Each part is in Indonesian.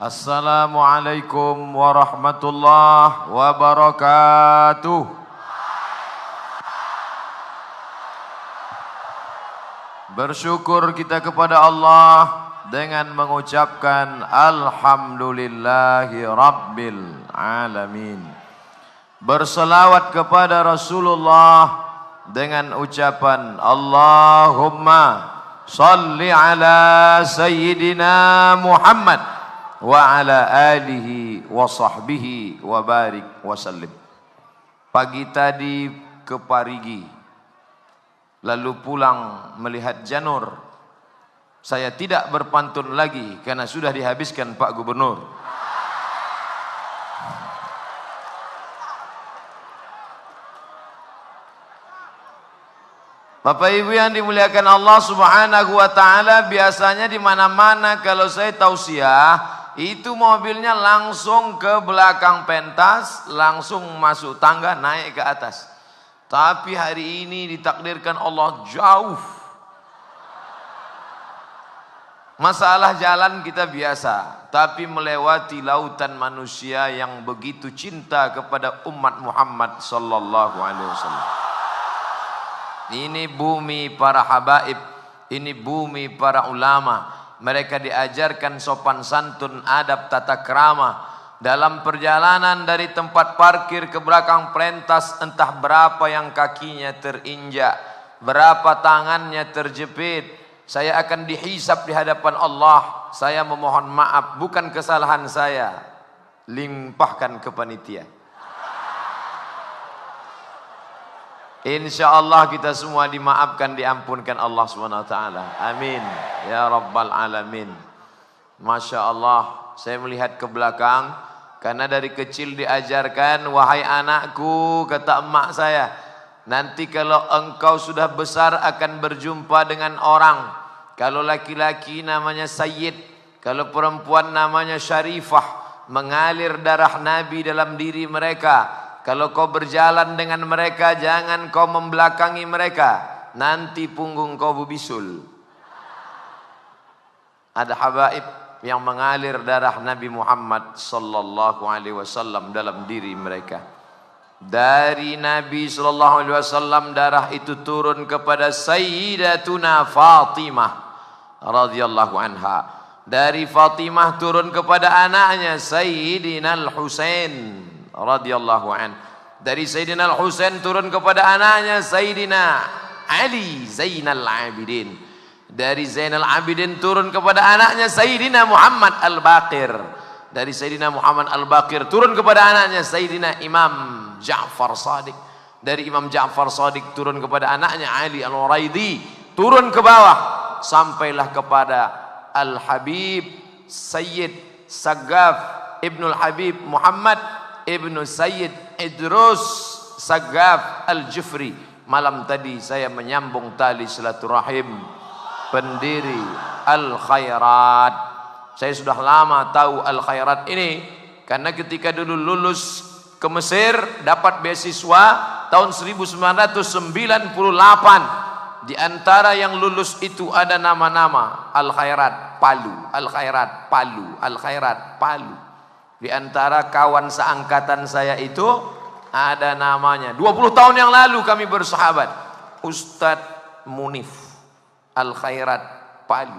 Assalamualaikum warahmatullahi wabarakatuh. Bersyukur kita kepada Allah dengan mengucapkan Alhamdulillahi Rabbil Alamin. Berselawat kepada Rasulullah dengan ucapan Allahumma salli ala Sayyidina Muhammad wa ala alihi wa sahbihi wa barik wa sallim. Pagi tadi ke Parigi, lalu pulang melihat janur. Saya tidak berpantun lagi karena sudah dihabiskan Pak Gubernur. Bapak Ibu yang dimuliakan Allah Subhanahu wa taala, biasanya di mana-mana kalau saya tausiah itu mobilnya langsung ke belakang pentas, langsung masuk tangga naik ke atas. Tapi hari ini ditakdirkan Allah jauh. Masalah jalan kita biasa, tapi melewati lautan manusia yang begitu cinta kepada umat Muhammad sallallahu alaihi wasallam. Ini bumi para habaib, ini bumi para ulama. Mereka diajarkan sopan santun, adab, tata krama. Dalam perjalanan dari tempat parkir ke belakang pentas, entah berapa yang kakinya terinjak, berapa tangannya terjepit. Saya akan dihisap di hadapan Allah. Saya memohon maaf, bukan kesalahan saya. Limpahkan ke panitia. Insya Allah kita semua dimaafkan, diampunkan Allah SWT. Amin ya Rabbal Alamin. Masya Allah, saya melihat ke belakang karena dari kecil diajarkan, wahai anakku, kata emak saya, nanti kalau engkau sudah besar akan berjumpa dengan orang. Kalau laki-laki namanya Sayyid, kalau perempuan namanya Syarifah, mengalir darah Nabi dalam diri mereka. Kalau kau berjalan dengan mereka, jangan kau membelakangi mereka, nanti punggung kau berbisul. Ada habaib yang mengalir darah Nabi Muhammad sallallahu alaihi wasallam dalam diri mereka. Dari Nabi sallallahu alaihi wasallam darah itu turun kepada Sayyidatuna Fatimah radhiyallahu anha. Dari Fatimah turun kepada anaknya Sayyidina Al-Husain radhiyallahu an. Dari Sayyidina Al-Husain turun kepada anaknya Sayyidina Ali Zainal Abidin. Dari Zainal Abidin turun kepada anaknya Sayyidina Muhammad Al-Baqir. Dari Sayyidina Muhammad Al-Baqir turun kepada anaknya Sayyidina Imam Ja'far Shadiq. Dari Imam Ja'far Shadiq turun kepada anaknya Ali Al-Waraidi. Turun ke bawah sampailah kepada Al-Habib Sayyid Saggaf Ibnul Habib Muhammad Ibnu Sayyid Idrus Saggaf Al-Jufri. Malam tadi saya menyambung tali silaturahim pendiri Al-Khairat. Saya sudah lama tahu Al-Khairat ini karena ketika dulu lulus ke Mesir dapat beasiswa tahun 1998. Di antara yang lulus itu ada nama-nama Al-Khairat Palu, Al-Khairat Palu, Al-Khairat Palu. Di antara kawan seangkatan saya itu ada namanya. 20 tahun yang lalu kami bersahabat. Ustadz Munif Al-Khairat Palu.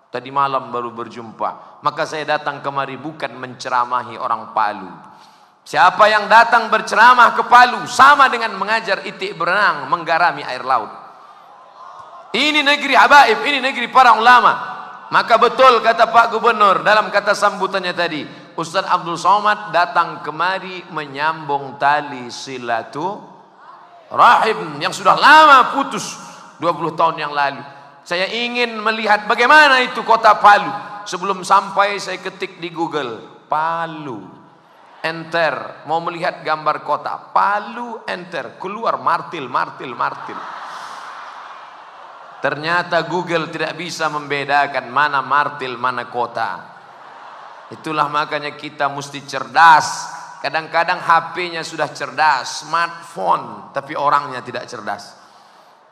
Tadi malam baru berjumpa. Maka saya datang kemari bukan menceramahi orang Palu. Siapa yang datang berceramah ke Palu sama dengan mengajar itik berenang, menggarami air laut. Ini negeri habaib, ini negeri para ulama. Maka betul kata Pak Gubernur dalam kata sambutannya tadi, Ustaz Abdul Somad datang kemari menyambung tali silaturahim yang sudah lama putus 20 tahun yang lalu. Saya ingin melihat bagaimana itu kota Palu. Sebelum sampai saya ketik di Google Palu, enter, mau melihat gambar kota Palu, enter, keluar martil. Ternyata Google tidak bisa membedakan mana martil mana kota. Itulah makanya kita mesti cerdas. Kadang-kadang HP-nya sudah cerdas, smartphone, tapi orangnya tidak cerdas.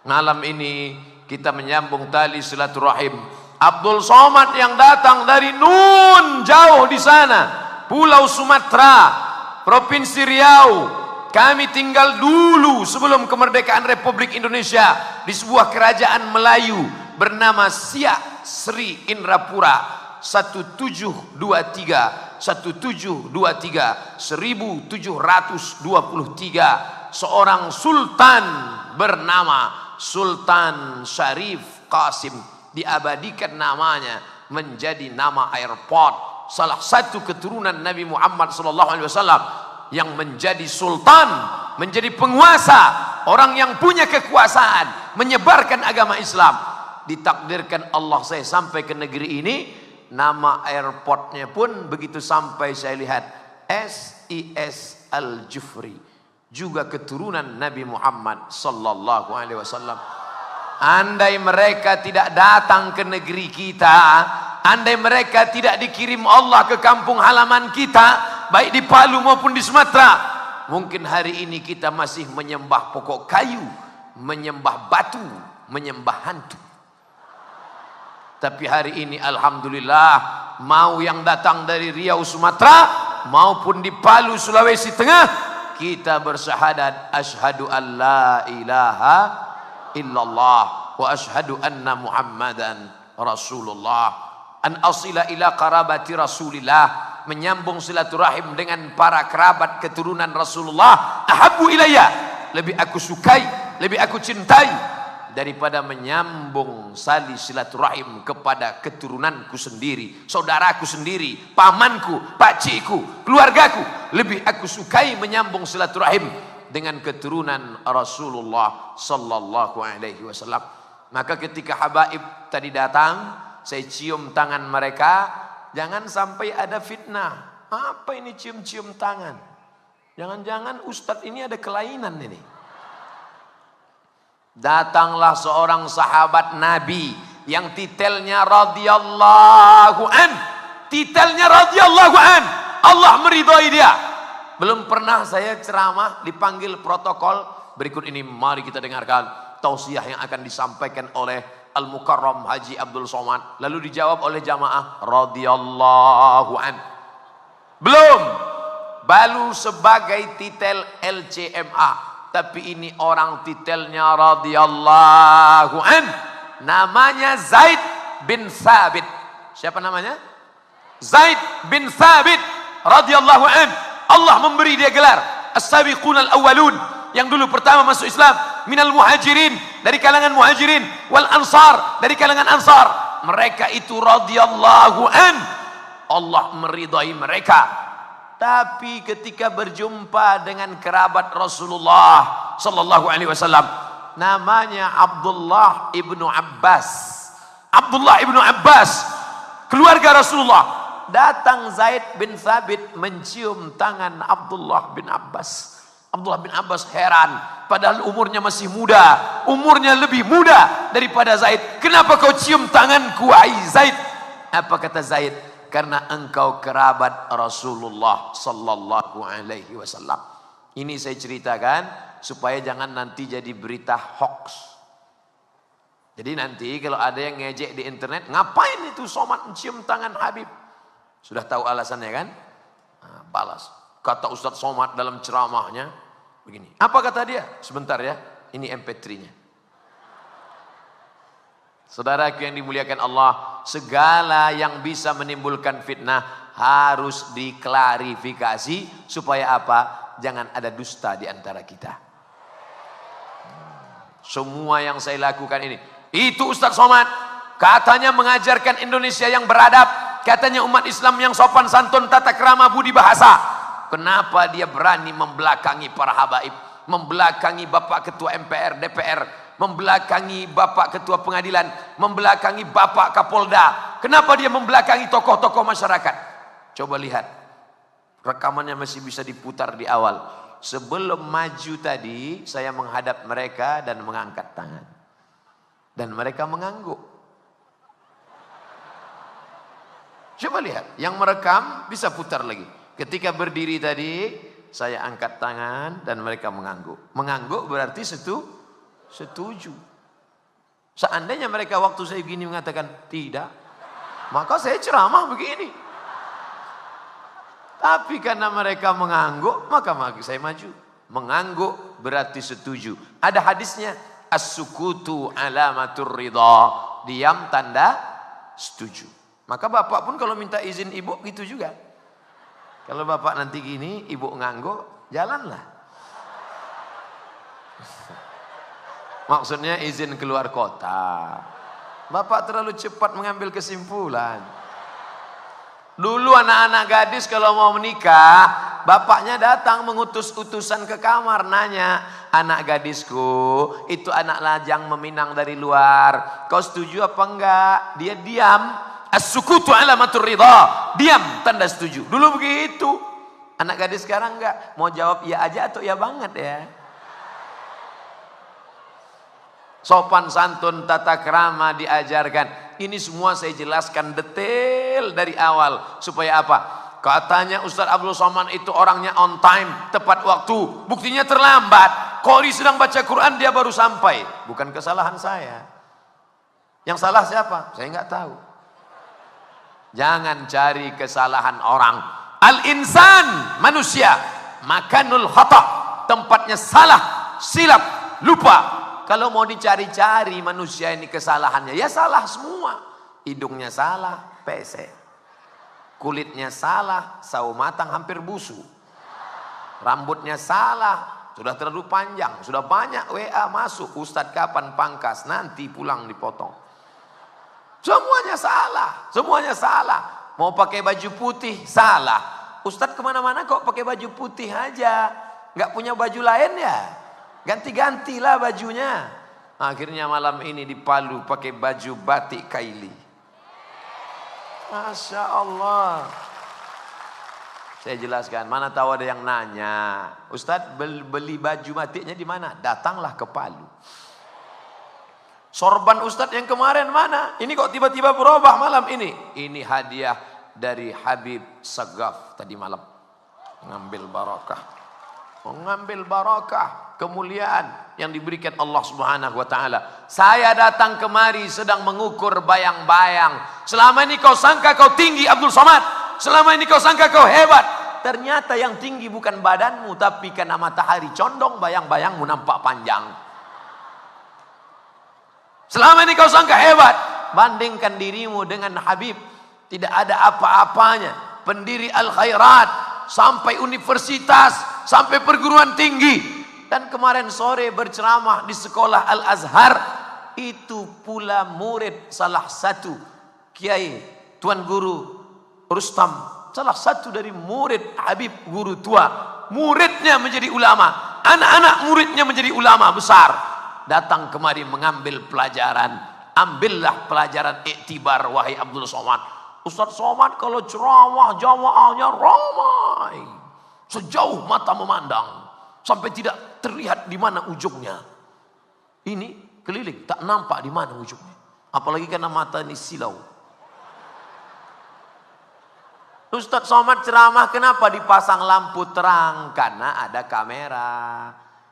Malam ini kita menyambung tali silaturahim Abdul Somad yang datang dari Nun jauh di sana, Pulau Sumatera, Provinsi Riau. Kami tinggal dulu sebelum kemerdekaan Republik Indonesia di sebuah kerajaan Melayu bernama Siak Sri Indrapura. 1723 seorang sultan bernama Sultan Syarif Qasim diabadikan namanya menjadi nama airport, salah satu keturunan Nabi Muhammad SAW yang menjadi sultan, menjadi penguasa, orang yang punya kekuasaan menyebarkan agama Islam. Ditakdirkan Allah saya sampai ke negeri ini, nama airportnya pun begitu sampai saya lihat SIS Al-Jufri, juga keturunan Nabi Muhammad sallallahu alaihi wasallam. Andai mereka tidak datang ke negeri kita, andai mereka tidak dikirim Allah ke kampung halaman kita, baik di Palu maupun di Sumatera, mungkin hari ini kita masih menyembah pokok kayu, menyembah batu, menyembah hantu. Tapi hari ini alhamdulillah, mau yang datang dari Riau Sumatera maupun di Palu Sulawesi Tengah, kita bersyahadat asyhadu an la ilaha illallah wa asyhadu anna Muhammadan Rasulullah. An asila ila qarabati Rasulillah, menyambung silaturahim dengan para kerabat keturunan Rasulullah. Ahabbu ilayya, lebih aku sukai, lebih aku cintai daripada menyambung sali silaturahim kepada keturunanku sendiri, saudaraku sendiri, pamanku, pakcikku, keluargaku. Lebih aku sukai menyambung silaturahim dengan keturunan Rasulullah sallallahu alaihi wasallam. Maka ketika habaib tadi datang, saya cium tangan mereka. Jangan sampai ada fitnah. Apa ini cium-cium tangan? Jangan-jangan ustadz ini ada kelainan ini. Datanglah seorang sahabat Nabi yang titelnya radhiyallahu an. Titelnya radhiyallahu an. Allah meridhai dia. Belum pernah saya ceramah dipanggil protokol. Berikut ini mari kita dengarkan tausiah yang akan disampaikan oleh Al-Mukarram Haji Abdul Somad. Lalu dijawab oleh jamaah radhiyallahu an. Belum. Baru sebagai titel LCMA. Tapi ini orang titelnya radhiyallahu an. Namanya Zaid bin Thabit. Siapa namanya? Zaid bin Thabit radhiyallahu an. Allah memberi dia gelar as-sabiqun al-awwalun, yang dulu pertama masuk Islam, minal muhajirin, dari kalangan muhajirin, wal ansar, dari kalangan ansar. Mereka itu radhiyallahu an. Allah meridai mereka. Tapi ketika berjumpa dengan kerabat Rasulullah sallallahu alaihi wasallam, namanya Abdullah ibnu Abbas. Abdullah ibnu Abbas, keluarga Rasulullah. Datang Zaid bin Thabit mencium tangan Abdullah bin Abbas. Abdullah bin Abbas heran, padahal umurnya masih muda, umurnya lebih muda daripada Zaid. Kenapa kau cium tanganku, hai Zaid? Apa kata Zaid? Karena engkau kerabat Rasulullah sallallahu alaihi wasallam. Ini saya ceritakan supaya jangan nanti jadi berita hoax. Jadi nanti kalau ada yang ngejek di internet, ngapain itu Somad mencium tangan Habib? Sudah tahu alasannya kan? Nah, balas. Kata Ustadz Somad dalam ceramahnya begini. Apa kata dia? Sebentar ya, ini MP3-nya. Saudaraku yang dimuliakan Allah, segala yang bisa menimbulkan fitnah harus diklarifikasi supaya apa? Jangan ada dusta di antara kita. Semua yang saya lakukan ini, itu Ustadz Somad katanya mengajarkan Indonesia yang beradab, katanya umat Islam yang sopan santun, tata krama, budi bahasa. Kenapa dia berani membelakangi para habaib, membelakangi Bapak Ketua MPR, DPR, membelakangi Bapak Ketua Pengadilan, membelakangi Bapak Kapolda? Kenapa dia membelakangi tokoh-tokoh masyarakat? Coba lihat, rekamannya masih bisa diputar di awal. Sebelum maju tadi, saya menghadap mereka dan mengangkat tangan. Dan mereka mengangguk. Coba lihat, yang merekam bisa putar lagi. Ketika berdiri tadi, saya angkat tangan dan mereka mengangguk. Mengangguk berarti setuju. Seandainya mereka waktu saya begini mengatakan tidak, maka saya ceramah begini. Tapi karena mereka mengangguk, maka saya maju. Mengangguk berarti setuju. Ada hadisnya, as-sukutu alamatur ridha. Diam tanda setuju. Maka bapak pun kalau minta izin ibu gitu juga. Kalau bapak nanti gini, ibu ngangguk, jalanlah. Maksudnya izin keluar kota. Bapak terlalu cepat mengambil kesimpulan. Dulu anak-anak gadis kalau mau menikah, bapaknya datang mengutus utusan ke kamar, nanya, anak gadisku, itu anak lajang meminang dari luar, kau setuju apa enggak? Dia diam. As-sukutu alamatur ridha. Diam tanda setuju. Dulu begitu. Anak gadis sekarang enggak, mau jawab ya aja atau ya banget ya. Sopan santun, tata krama diajarkan. Ini semua saya jelaskan detail dari awal. Supaya apa? Katanya Ustaz Abdul Somad itu orangnya on time, tepat waktu. Buktinya terlambat. Qori sedang baca Quran, dia baru sampai. Bukan kesalahan saya. Yang salah siapa? Saya nggak tahu. Jangan cari kesalahan orang. Al-insan, manusia, makanul khata', tempatnya salah, silap, lupa. Kalau mau dicari-cari manusia ini kesalahannya, ya salah semua. Hidungnya salah, pesek. Kulitnya salah, sawo matang hampir busuk. Rambutnya salah, sudah terlalu panjang. Sudah banyak WA masuk, Ustadz kapan pangkas? Nanti pulang dipotong. Semuanya salah, semuanya salah. Mau pakai baju putih, salah. Ustadz kemana-mana kok pakai baju putih aja. Nggak punya baju lain ya? Ganti-gantilah bajunya. Akhirnya malam ini di Palu pakai baju batik kaili. Masya Allah. Saya jelaskan, mana tahu ada yang nanya, Ustadz beli baju batiknya di mana? Datanglah ke Palu. Sorban Ustadz yang kemarin mana? Ini kok tiba-tiba berubah malam ini? Ini hadiah dari Habib Sagaf tadi malam. Mengambil barakah. Mengambil barakah, kemuliaan yang diberikan Allah Subhanahu wa taala. Saya datang kemari sedang mengukur bayang-bayang. Selama ini kau sangka kau tinggi Abdul Somad. Selama ini kau sangka kau hebat. Ternyata yang tinggi bukan badanmu, tapi karena matahari condong bayang-bayangmu nampak panjang. Selama ini kau sangka hebat. Bandingkan dirimu dengan Habib. Tidak ada apa-apanya. Pendiri Al-Khairat. Sampai universitas. Sampai perguruan tinggi. Dan kemarin sore berceramah di sekolah Al-Azhar. Itu pula murid salah satu Kiai Tuan Guru Rustam. Salah satu dari murid Habib guru tua. Muridnya menjadi ulama. Anak-anak muridnya menjadi ulama besar. Datang kemari mengambil pelajaran. Ambillah pelajaran iktibar wahai Abdul Somad. Ustaz Somad kalau ceramah jamaahnya ramai. Sejauh mata memandang. Sampai tidak terlihat di mana ujungnya. Ini keliling, tak nampak di mana ujungnya. Apalagi karena mata ini silau. Ustaz Somad ceramah kenapa dipasang lampu terang? Karena ada kamera.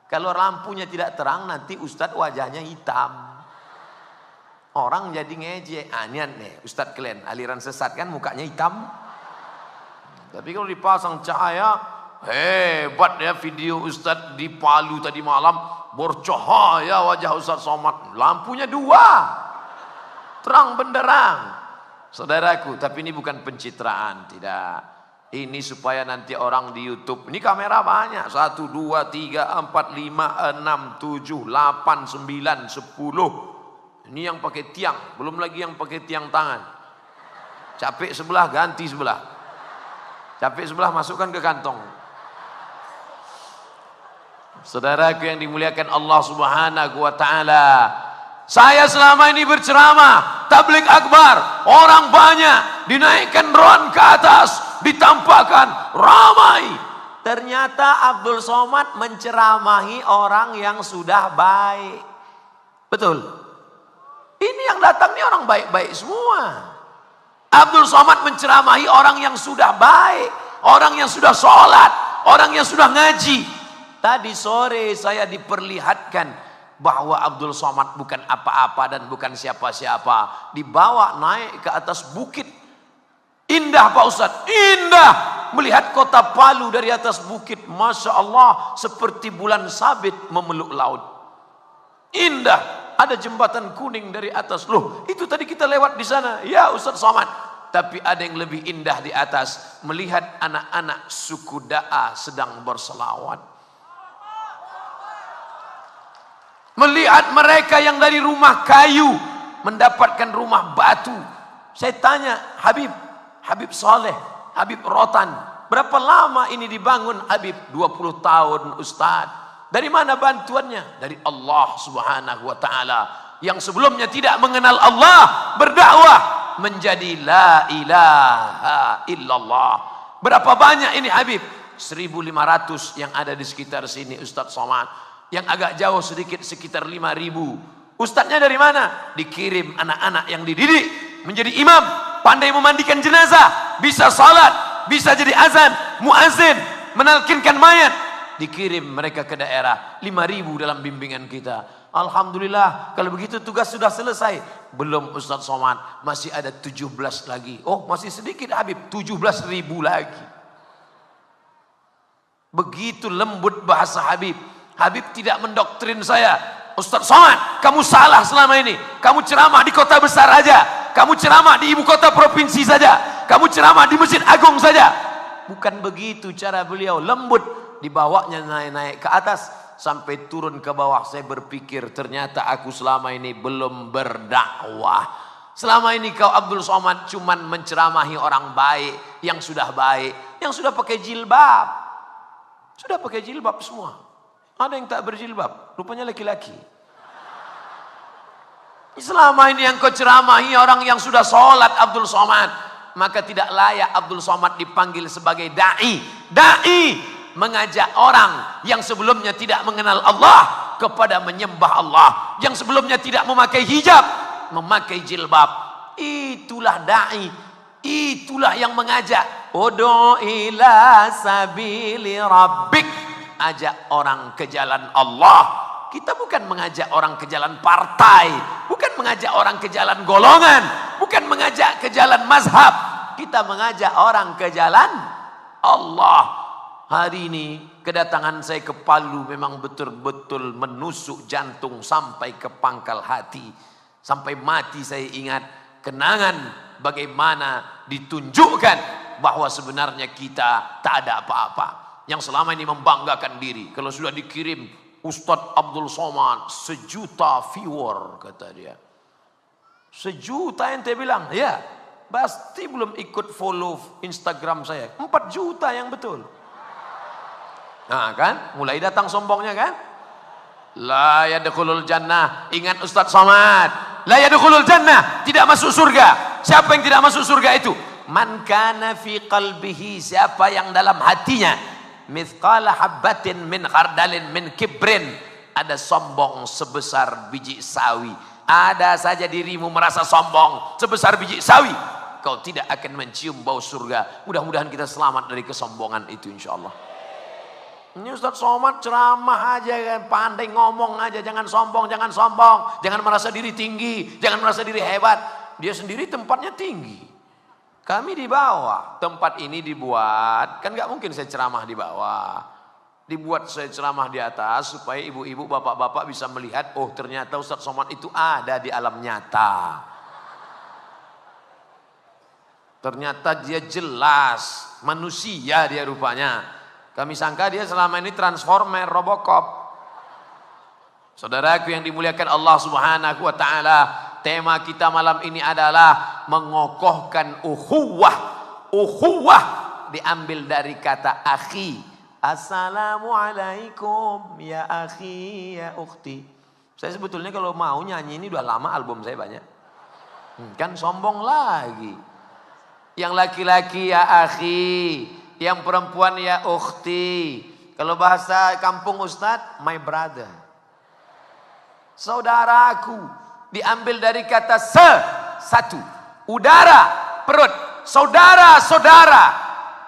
Kalau lampunya tidak terang nanti Ustaz wajahnya hitam. Orang jadi ngejek. Anian nih Ustaz kalian aliran sesat kan mukanya hitam. Tapi kalau dipasang cahaya, hebat ya video Ustaz di Palu tadi malam. Bercahaya wajah Ustaz Somad. Lampunya 2. Terang benderang. Saudaraku, tapi ini bukan pencitraan, tidak. Ini supaya nanti orang di YouTube, ini kamera banyak. 1, 2, 3, 4, 5, 6, 7, 8, 9, 10. Ini yang pakai tiang, belum lagi yang pakai tiang tangan. Capek sebelah, ganti sebelah. Capek sebelah, masukkan ke kantong. Saudaraku yang dimuliakan Allah Subhanahu wa ta'ala. Saya selama ini berceramah, tabligh akbar, orang banyak, dinaikkan drone ke atas, ditampakkan, ramai. Ternyata Abdul Somad menceramahi orang yang sudah baik. Betul? Ini yang datang ini orang baik-baik semua. Abdul Somad menceramahi orang yang sudah baik, orang yang sudah sholat, orang yang sudah ngaji. Tadi sore saya diperlihatkan bahwa Abdul Somad bukan apa-apa dan bukan siapa-siapa. Dibawa naik ke atas bukit. Indah Pak Ustadz, indah. Melihat kota Palu dari atas bukit. Masya Allah, seperti bulan sabit memeluk laut. Indah. Ada jembatan kuning dari atas. Loh, itu tadi kita lewat di sana. Ya Ustadz Somad. Tapi ada yang lebih indah di atas. Melihat anak-anak suku Da'a sedang berselawat. Melihat mereka yang dari rumah kayu mendapatkan rumah batu. Saya tanya, Habib Saleh, Habib Rotan, berapa lama ini dibangun Habib? 20 tahun Ustadz. Dari mana bantuannya? Dari Allah Subhanahu wa taala. Yang sebelumnya tidak mengenal Allah, berdakwah menjadi la ilaha illallah. Berapa banyak ini Habib? 1.500 yang ada di sekitar sini Ustadz Somad. Yang agak jauh sedikit sekitar 5.000. Ustadznya dari mana? Dikirim anak-anak yang dididik menjadi imam, pandai memandikan jenazah, bisa salat, bisa jadi azan, muazin, menalkinkan mayat. Dikirim mereka ke daerah. 5.000 dalam bimbingan kita. Alhamdulillah, kalau begitu tugas sudah selesai. Belum Ustadz Somad, masih ada 17 lagi. Oh, masih sedikit Habib, 17.000 lagi. Begitu lembut bahasa Habib. Habib tidak mendoktrin saya. Ustadz Somad, kamu salah selama ini. Kamu ceramah di kota besar aja. Kamu ceramah di ibu kota provinsi saja. Kamu ceramah di Masjid Agung saja. Bukan begitu cara beliau, lembut. Dibawanya naik-naik ke atas sampai turun ke bawah. Saya berpikir ternyata aku selama ini belum berdakwah. Selama ini kau Abdul Somad cuman menceramahi orang baik, yang sudah baik, yang sudah pakai jilbab. Sudah pakai jilbab semua. Ada yang tak berjilbab, rupanya laki-laki. Selama ini yang kau ceramahi orang yang sudah sholat Abdul Somad, maka tidak layak Abdul Somad dipanggil sebagai da'i. Da'i mengajak orang yang sebelumnya tidak mengenal Allah kepada menyembah Allah, yang sebelumnya tidak memakai hijab memakai jilbab. Itulah da'i, itulah yang mengajak. Ud'u ila sabili rabbik, ajak orang ke jalan Allah. Kita bukan mengajak orang ke jalan partai, bukan mengajak orang ke jalan golongan, bukan mengajak ke jalan mazhab. Kita mengajak orang ke jalan Allah. Hari ini kedatangan saya ke Palu memang betul-betul menusuk jantung sampai ke pangkal hati. Sampai mati saya ingat kenangan bagaimana ditunjukkan bahwa sebenarnya kita tak ada apa-apa. Yang selama ini membanggakan diri. Kalau sudah dikirim Ustadz Abdul Somad 1 juta viewer kata dia. 1 juta ente bilang? Ya, pasti belum ikut follow Instagram saya. 4 juta yang betul. Nah kan, mulai datang sombongnya kan. La yadkhulul jannah. Ingat Ustadz Somad, la yadkhulul jannah, tidak masuk surga. Siapa yang tidak masuk surga itu? Man kana fi qalbihi, siapa yang dalam hatinya mithqala habbatin min khardalin min kibrin, ada sombong sebesar biji sawi. Ada saja dirimu merasa sombong sebesar biji sawi, kau tidak akan mencium bau surga. Mudah-mudahan kita selamat dari kesombongan itu insyaallah. Ini Ustadz Somad ceramah aja kan, pandai ngomong aja, jangan sombong, jangan sombong, jangan merasa diri tinggi, jangan merasa diri hebat. Dia sendiri tempatnya tinggi, kami di bawah. Tempat ini dibuat, kan nggak mungkin saya ceramah di bawah. Dibuat saya ceramah di atas supaya ibu-ibu, bapak-bapak bisa melihat, oh ternyata Ustadz Somad itu ada di alam nyata. Ternyata dia jelas manusia dia rupanya. Kami sangka dia selama ini transformer, Robocop. Saudaraku yang dimuliakan Allah Subhanahu wa taala, tema kita malam ini adalah mengokohkan ukhuwah. Ukhuwah diambil dari kata akhi. Assalamualaikum ya akhi ya ukhti. Saya sebetulnya kalau mau nyanyi ini udah lama, album saya banyak. Kan sombong lagi. Yang laki-laki ya akhi, yang perempuan ya ukhti. Kalau bahasa kampung Ustadz, my brother, saudaraku. Diambil dari kata satu, udara, perut, saudara,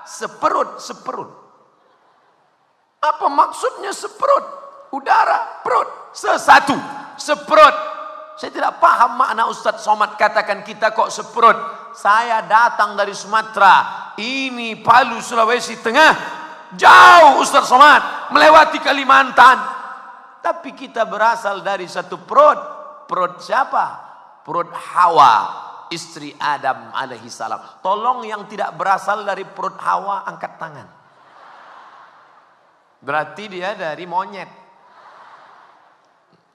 seperut. Apa maksudnya seperut? udara, perut, sesatu, seperut. Saya tidak paham makna Ustadz Somad katakan kita kok seperut. Saya datang dari Sumatera, ini Palu, Sulawesi Tengah, jauh Ustadz Somad, melewati Kalimantan. Tapi kita berasal dari satu perut. Perut siapa? Perut Hawa, istri Adam alaihi salam. Tolong yang tidak berasal dari perut Hawa angkat tangan. Berarti dia dari monyet.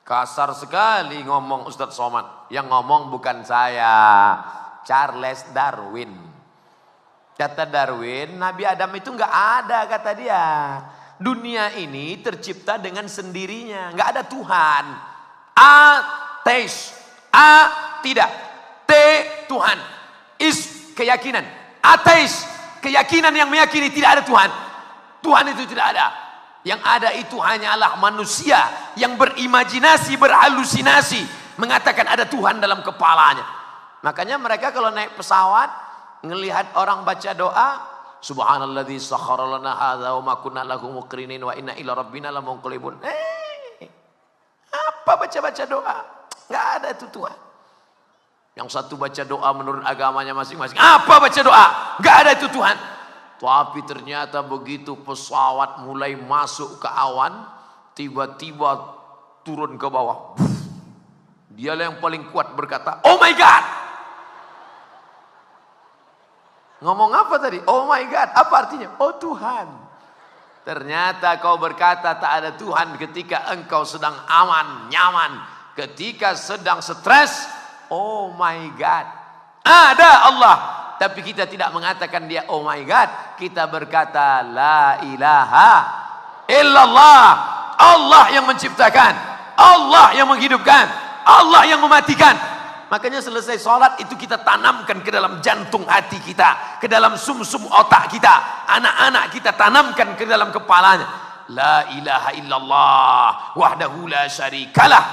Kasar sekali ngomong Ustadz Somad. Yang ngomong bukan saya, Charles Darwin. Kata Darwin, Nabi Adam itu nggak ada, kata dia. Dunia ini tercipta dengan sendirinya, nggak ada Tuhan. Ateis, A tidak, T Tuhan, is keyakinan, ateis keyakinan yang meyakini tidak ada Tuhan. Tuhan itu tidak ada. Yang ada itu hanyalah manusia yang berimajinasi, berhalusinasi, mengatakan ada Tuhan dalam kepalanya. Makanya mereka kalau naik pesawat, ngelihat orang baca doa, Subhanalladzi sakhkhara lana hadza wa ma kunna lahu muqrinin wa inna ila rabbina lamunqalibun. Apa baca-baca doa? Enggak ada itu Tuhan. Yang satu baca doa menurut agamanya masing-masing. Apa baca doa? Enggak ada itu Tuhan. Tapi ternyata begitu pesawat mulai masuk ke awan, tiba-tiba turun ke bawah. Dialah yang paling kuat berkata, "Oh my God!" Ngomong apa tadi? Oh my God. Apa artinya? Oh Tuhan. Ternyata kau berkata tak ada Tuhan ketika engkau sedang aman, nyaman. Ketika sedang stres, oh my God. Ada Allah. Tapi kita tidak mengatakan dia oh my God. Kita berkata la ilaha illallah. Allah yang menciptakan. Allah yang menghidupkan. Allah yang mematikan. Makanya selesai sholat itu kita tanamkan ke dalam jantung hati kita. Ke dalam sumsum otak kita. Anak-anak kita tanamkan ke dalam kepalanya. La ilaha illallah. Wahdahu la syarikalah.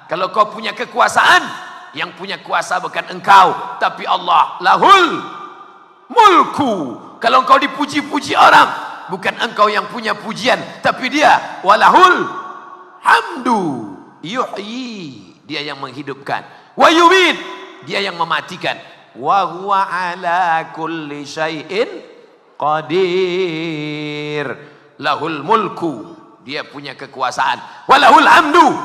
Kalau kau punya kekuasaan, yang punya kuasa bukan engkau, tapi Allah. Lahul mulku. Kalau engkau dipuji-puji orang, bukan engkau yang punya pujian, tapi dia. Walahul hamdu. Yuhyi. Dia yang menghidupkan. Wa yumit, dia yang mematikan. Wa huwa ala kulli syai'in qadir. Lahul mulku, dia punya kekuasaan. Wa lahul hamdu,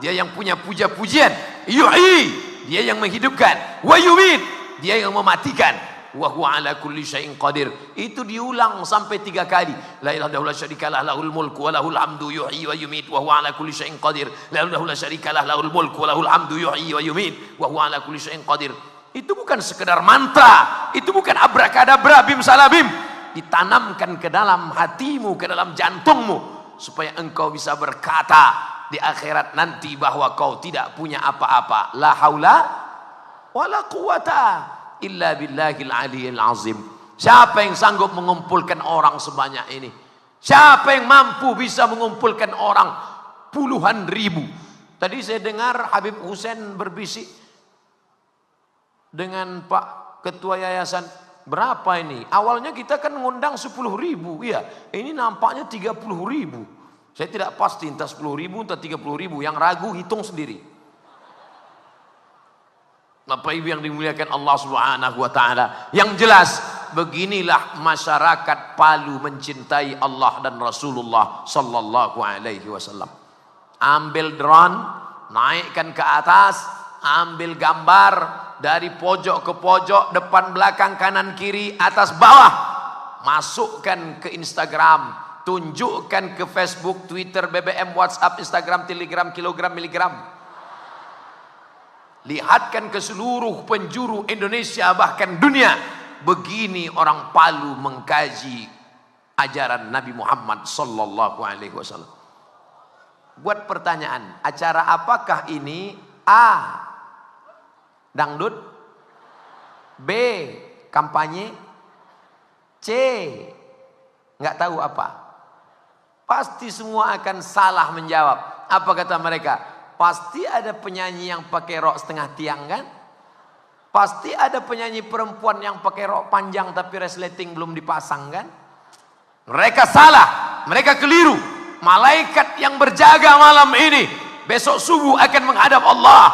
dia yang punya puja-pujian. Yuhyi, dia yang menghidupkan. Wa yumit, dia yang mematikan. Wa huwa ala kulli syai'in qadir. Itu diulang sampai 3 kali. La ilaha illallah syarikalah lahul mulku wa lahul hamdu yuhyi wa yumit wa huwa ala kulli syai'in qadir. La ilaha illallah syarikalah lahul mulku wa lahul hamdu yuhyi wa yumit wa huwa ala kulli syai'in qadir. Itu bukan sekedar mantra, itu bukan abrakadabra bim salabim. Ditanamkan ke dalam hatimu, ke dalam jantungmu, supaya engkau bisa berkata di akhirat nanti bahwa kau tidak punya apa-apa. La haula wala quwata illa billahil aliyil azim. Siapa yang sanggup mengumpulkan orang sebanyak ini? Siapa yang mampu bisa mengumpulkan orang puluhan ribu? Tadi saya dengar Habib Hussein berbisik dengan Pak Ketua Yayasan. Berapa ini? Awalnya kita kan ngundang 10.000. Iya, ini nampaknya 30.000. Saya tidak pasti entah 10.000 entah 30.000. Yang ragu hitung sendiri. Bapak Ibu yang dimuliakan Allah Subhanahu wa taala. Yang jelas, beginilah masyarakat Palu mencintai Allah dan Rasulullah sallallahu alaihi wasallam. Ambil drone, naikkan ke atas, ambil gambar dari pojok ke pojok, depan belakang kanan kiri atas bawah. Masukkan ke Instagram, tunjukkan ke Facebook, Twitter, BBM, WhatsApp, Instagram, Telegram, kilogram, miligram. Lihatkan ke seluruh penjuru Indonesia bahkan dunia. Begini orang Palu mengkaji ajaran Nabi Muhammad sallallahu alaihi wasallam. Buat pertanyaan, acara apakah ini? A. Dangdut. B. Kampanye. C. Nggak tahu apa. Pasti semua akan salah menjawab. Apa kata mereka? Pasti ada penyanyi yang pakai rok setengah tiang kan? Pasti ada penyanyi perempuan yang pakai rok panjang tapi resleting belum dipasang kan? Mereka salah, mereka keliru. malaikat yang berjaga malam ini besok subuh akan menghadap Allah.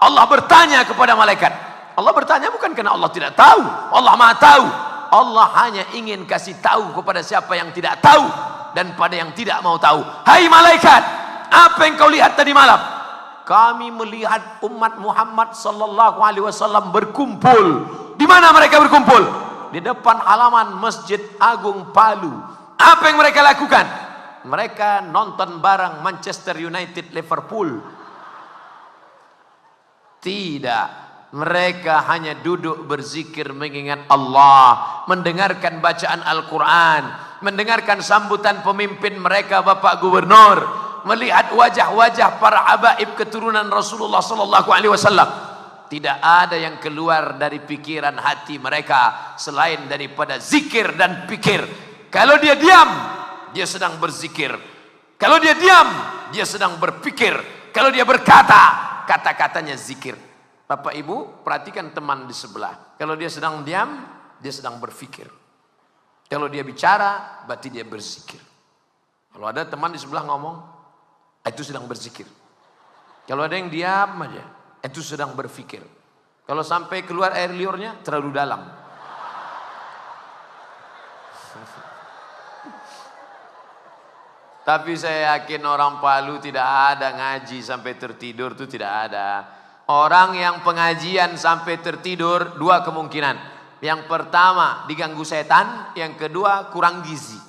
Allah bertanya kepada malaikat. Allah bertanya bukan karena Allah tidak tahu, Allah Maha tahu. Allah hanya ingin kasih tahu kepada siapa yang tidak tahu dan pada yang tidak mau tahu. Hai malaikat, apa yang kau lihat tadi malam? Kami melihat umat Muhammad sallallahu alaihi wasallam berkumpul. Di mana mereka berkumpul? Di depan halaman Masjid Agung Palu. Apa yang mereka lakukan? Mereka nonton bareng Manchester United Liverpool. Tidak, mereka hanya duduk berzikir mengingat Allah, mendengarkan bacaan Al-Quran, mendengarkan sambutan pemimpin mereka Bapak Gubernur, melihat wajah-wajah para habaib keturunan Rasulullah sallallahu alaihi wasallam. Tidak ada yang keluar dari pikiran hati mereka selain daripada zikir dan pikir. Kalau dia diam, dia sedang berzikir. Kalau dia diam, dia sedang berpikir. Kalau dia berkata, kata-katanya zikir. Bapak Ibu, perhatikan teman di sebelah. Kalau dia sedang diam, dia sedang berpikir. Kalau dia bicara, berarti dia berzikir. Kalau ada teman di sebelah ngomong, itu sedang berzikir. Kalau ada yang diam aja, itu sedang berpikir. Kalau sampai keluar air liurnya, terlalu dalam. Tapi saya yakin orang Palu tidak ada ngaji sampai tertidur, itu tidak ada. Orang yang pengajian sampai tertidur, dua kemungkinan. Yang pertama diganggu setan, yang kedua kurang gizi.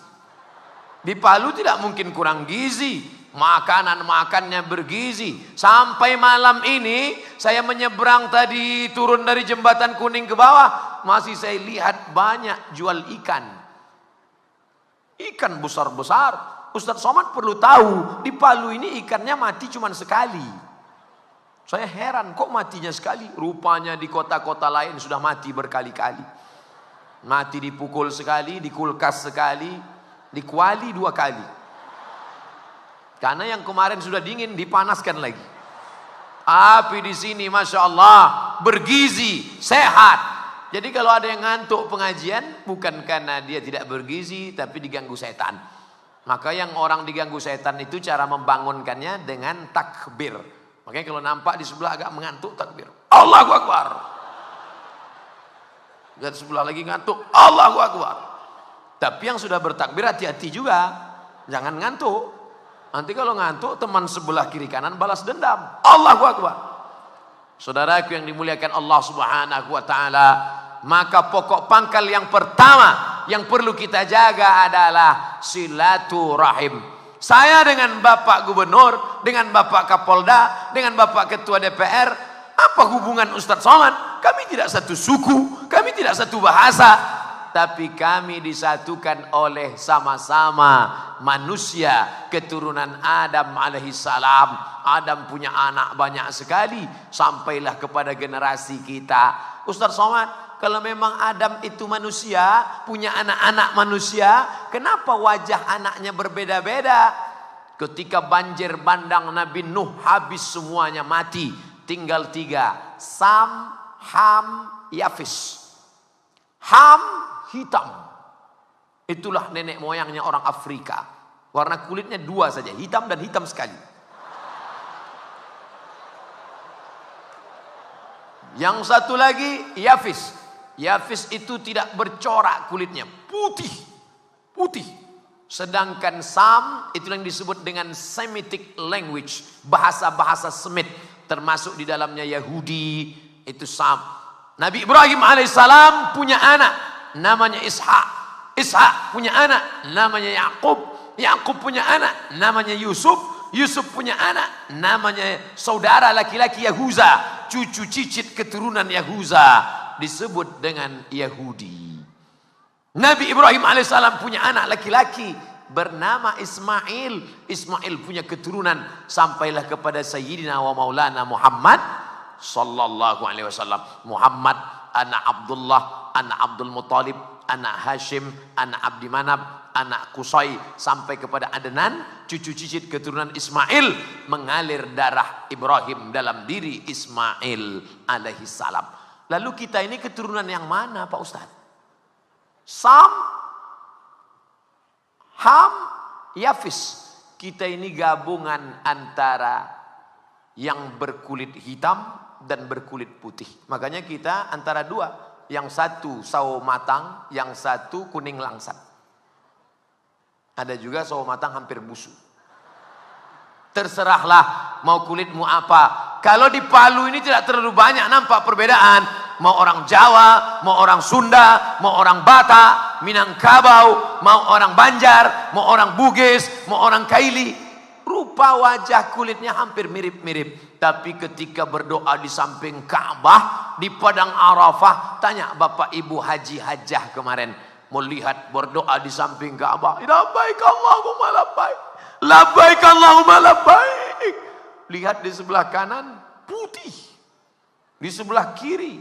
Di Palu tidak mungkin kurang gizi, makanan makannya bergizi. Sampai malam ini saya menyeberang tadi, turun dari jembatan Kuning ke bawah, masih saya lihat banyak jual ikan. Ikan besar-besar. Ustadz Somad perlu tahu, di Palu ini ikannya mati cuma sekali. Saya heran, kok matinya sekali? Rupanya di kota-kota lain sudah mati berkali-kali. Mati dipukul sekali, di kulkas sekali, di kuali 2 kali. Karena yang kemarin sudah dingin, dipanaskan lagi. Api di sini, Masya Allah, bergizi, sehat. Jadi kalau ada yang ngantuk pengajian, bukan karena dia tidak bergizi, tapi diganggu setan. Maka yang orang diganggu setan itu cara membangunkannya dengan takbir. Makanya kalau nampak di sebelah agak mengantuk, takbir, Allahu Akbar. Dan sebelah lagi ngantuk, Allahu Akbar. Tapi yang sudah bertakbir hati-hati juga, jangan ngantuk. Nanti kalau ngantuk, teman sebelah kiri kanan balas dendam, Allahu Akbar. Saudaraku yang dimuliakan Allah Subhanahu wa taala, maka pokok pangkal yang pertama yang perlu kita jaga adalah silaturahim. Saya dengan Bapak Gubernur, dengan Bapak Kapolda, dengan Bapak Ketua DPR, apa hubungan Ustadz Somad? Kami tidak satu suku, kami tidak satu bahasa, tapi kami disatukan oleh sama-sama manusia keturunan Adam alaihissalam. Adam punya anak banyak sekali, sampailah kepada generasi kita. Ustadz Somad, kalau memang Adam itu manusia, punya anak-anak manusia, kenapa wajah anaknya berbeda-beda? Ketika banjir bandang Nabi Nuh habis semuanya mati, tinggal 3, Sam, Ham, Yafis. Ham hitam, itulah nenek moyangnya orang Afrika. Warna kulitnya 2 saja, hitam dan hitam sekali. Yang satu lagi Yafis. Yafis itu tidak bercorak kulitnya, putih, putih. Sedangkan Sam itu yang disebut dengan Semitic language, bahasa-bahasa Semit, termasuk di dalamnya Yahudi, itu Sam. Nabi Ibrahim alaihissalam punya anak namanya Ishak. Ishak punya anak namanya Yakub. Yakub punya anak namanya Yusuf. Yusuf punya anak namanya saudara laki-laki Yahuza, cucu cicit keturunan Yahuza, disebut dengan Yahudi. Nabi Ibrahim alaihissalam punya anak laki-laki bernama Ismail. Ismail punya keturunan sampailah kepada Sayyidina wa Maulana Muhammad sallallahu alaihi wasallam. Muhammad anak Abdullah, anak Abdul Muttalib, anak Hashim, anak Abdi Manab, anak Qusay, sampai kepada Adnan, cucu cicit keturunan Ismail, mengalir darah Ibrahim dalam diri Ismail alaihi salam. Lalu kita ini keturunan yang mana Pak Ustadz? Sam, Ham, Yafis. kita ini gabungan antara yang berkulit hitam dan berkulit putih. Makanya kita antara dua. Yang satu sawo matang, yang satu kuning langsat. Ada juga sawo matang hampir busuk. Terserahlah mau kulitmu apa. Kalau di Palu ini tidak terlalu banyak nampak perbedaan. Mau orang Jawa, mau orang Sunda, mau orang Batak, Minangkabau, mau orang Banjar, mau orang Bugis, mau orang Kaili. Rupa wajah kulitnya hampir mirip-mirip. Tapi ketika berdoa di samping Ka'bah, di Padang Arafah, tanya Bapak Ibu Haji Hajjah kemarin. Melihat berdoa di samping Ka'bah. Labbaik Allahumma labbaik. Labbaik Allahumma labbaik. Lihat di sebelah kanan, putih. Di sebelah kiri,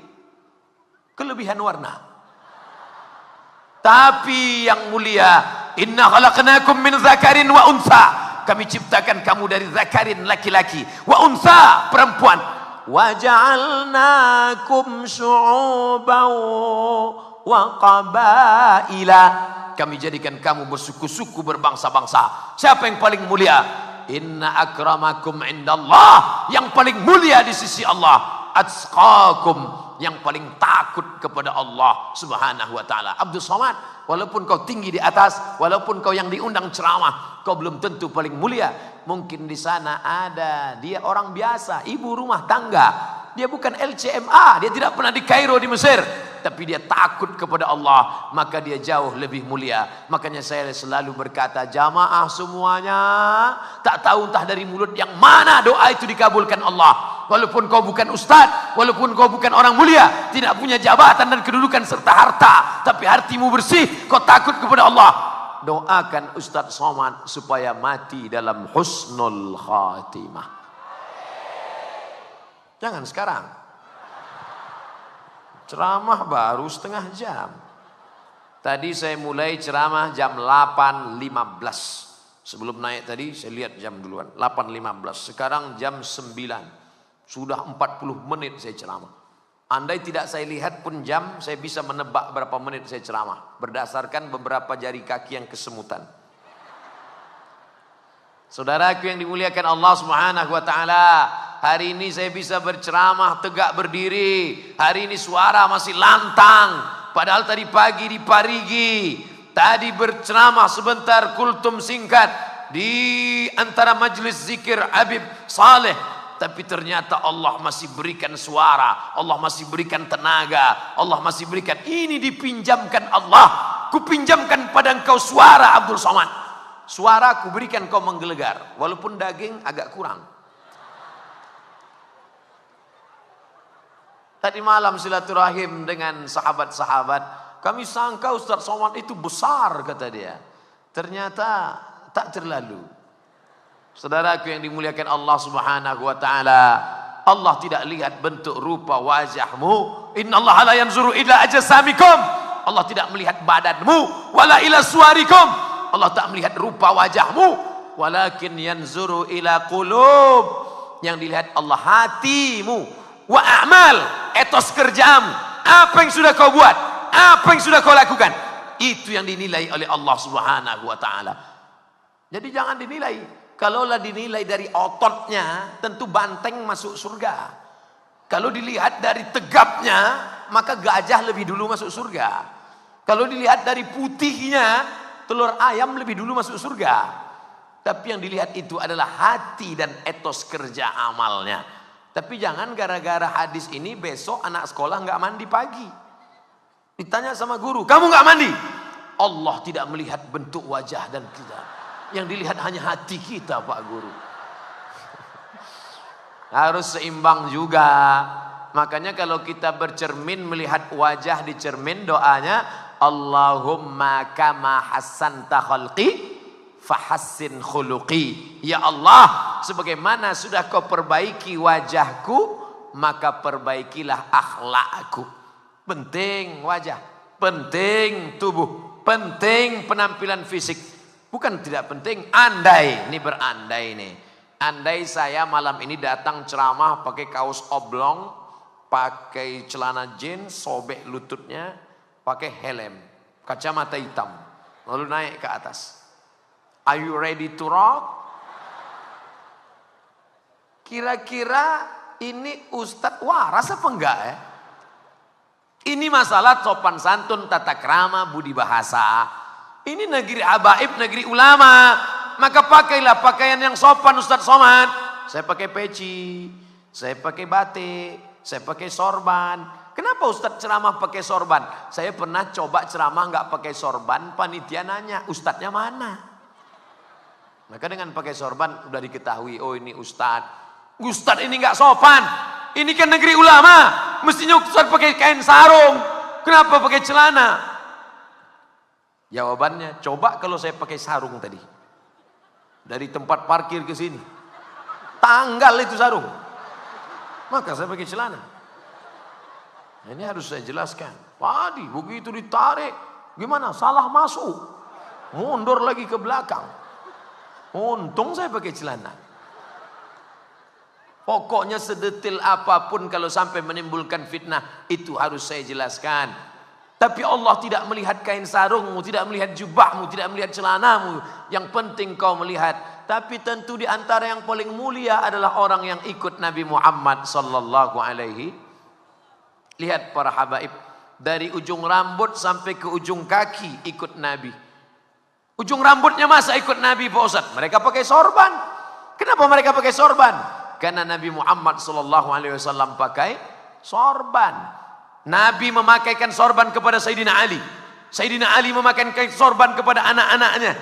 kelebihan warna. Tapi yang mulia, inna khalaqnakum min zakarin wa unsa. Kami ciptakan kamu dari zakarin laki-laki, wa unsa perempuan. Wa ja'alnakum syu'uban wa qabaila. Kami jadikan kamu bersuku-suku, berbangsa-bangsa. Siapa yang paling mulia? Inna akramakum indallah. Yang paling mulia di sisi Allah. Atqakum. Yang paling takut kepada Allah subhanahu wa ta'ala. Abdul Somad, walaupun kau tinggi di atas, walaupun kau yang diundang ceramah, kau belum tentu paling mulia. Mungkin di sana ada dia orang biasa, ibu rumah tangga. Dia bukan LCMA, dia tidak pernah di Kairo di Mesir, tapi dia takut kepada Allah, maka dia jauh lebih mulia. Makanya saya selalu berkata, jamaah semuanya, tak tahu entah dari mulut yang mana doa itu dikabulkan Allah. Walaupun kau bukan ustaz, walaupun kau bukan orang mulia, tidak punya jabatan dan kedudukan serta harta, tapi hatimu bersih, kau takut kepada Allah, doakan Ustaz Somad supaya mati dalam husnul khatimah. Jangan sekarang. Ceramah baru setengah jam. Tadi saya mulai ceramah jam 8.15. Sebelum naik tadi saya lihat jam duluan. 8.15. Sekarang jam 9. Sudah 40 menit saya ceramah. Andai tidak saya lihat pun jam, saya bisa menebak berapa menit saya ceramah. Berdasarkan beberapa jari kaki yang kesemutan. Saudaraku yang dimuliakan Allah Subhanahu wa ta'ala, hari ini saya bisa berceramah tegak berdiri. Hari ini suara masih lantang. Padahal tadi pagi di Parigi, tadi berceramah sebentar kultum singkat di antara majlis zikir Habib Saleh. Tapi ternyata Allah masih berikan suara, Allah masih berikan tenaga, Allah masih berikan. Ini dipinjamkan Allah. Kupinjamkan pada engkau suara Abdul Somad. Suara aku berikan kau menggelegar, walaupun daging agak kurang. Tadi malam silaturahim dengan sahabat-sahabat, kami sangka Ustaz Somad itu besar, kata dia. Ternyata tak terlalu. Saudaraku yang dimuliakan Allah Subhanahu wa ta'ala, Allah tidak lihat bentuk rupa wajahmu. Innallaha la yanzuru ila ajsamikum. Allah tidak melihat badanmu, wala ila suwarikum. Allah tak melihat rupa wajahmu, walakin yanzuru ila qulub. Yang dilihat Allah hatimu, wa a'mal, etos kerjamu. Apa yang sudah kau buat, apa yang sudah kau lakukan, itu yang dinilai oleh Allah Subhanahu wa ta'ala. Jadi jangan dinilai. Kalaulah dinilai dari ototnya, tentu banteng masuk surga. Kalau dilihat dari tegapnya, maka gajah lebih dulu masuk surga. Kalau dilihat dari putihnya, telur ayam lebih dulu masuk surga. Tapi yang dilihat itu adalah hati dan etos kerja amalnya. Tapi jangan gara-gara hadis ini besok anak sekolah nggak mandi pagi. Ditanya sama guru, kamu nggak mandi? Allah tidak melihat bentuk wajah dan kita. Yang dilihat hanya hati kita, Pak Guru. Harus seimbang juga. Makanya kalau kita bercermin melihat wajah di cermin, doanya Allahumma kama hassanta khalqi fahassin khuluqi. Ya Allah, sebagaimana sudah kau perbaiki wajahku, maka perbaikilah akhlakku. Penting wajah, penting tubuh, penting penampilan fisik. Bukan tidak penting, andai, ini berandai nih. Andai saya malam ini datang ceramah pakai kaos oblong, pakai celana jeans, sobek lututnya, pakai helm, kacamata hitam, lalu naik ke atas. Are you ready to rock? Kira-kira ini Ustadz waras apa enggak ya? Ini masalah sopan santun, tata krama, budi bahasa. Ini negeri habaib, negeri ulama. Maka pakailah pakaian yang sopan Ustadz Somad. Saya pakai peci, saya pakai batik, saya pakai sorban. Kenapa Ustadz ceramah pakai sorban? Saya pernah coba ceramah nggak pakai sorban, panitia nanya, Ustadznya mana? Maka dengan pakai sorban udah diketahui, oh ini Ustadz. Ustadz ini nggak sopan. Ini kan negeri ulama. Mestinya Ustadz pakai kain sarung. Kenapa pakai celana? Jawabannya, coba kalau saya pakai sarung tadi. Dari tempat parkir ke sini. Tanggal itu sarung. Maka saya pakai celana. Ini harus saya jelaskan. Padi, begitu ditarik. Gimana? Salah masuk. Mundur lagi ke belakang. Untung saya pakai celana. Pokoknya sedetil apapun kalau sampai menimbulkan fitnah, itu harus saya jelaskan. Tapi Allah tidak melihat kain sarungmu, tidak melihat jubahmu, tidak melihat celanamu. Yang penting kau melihat. Tapi tentu di antara yang paling mulia adalah orang yang ikut Nabi Muhammad sallallahu alaihi. Lihat para habaib, dari ujung rambut sampai ke ujung kaki ikut Nabi. Ujung rambutnya masa ikut Nabi Pak Ustaz? Mereka pakai sorban. Kenapa mereka pakai sorban? Karena Nabi Muhammad SAW pakai sorban. Nabi memakaikan sorban kepada Sayyidina Ali. Sayyidina Ali memakaikan sorban kepada anak-anaknya.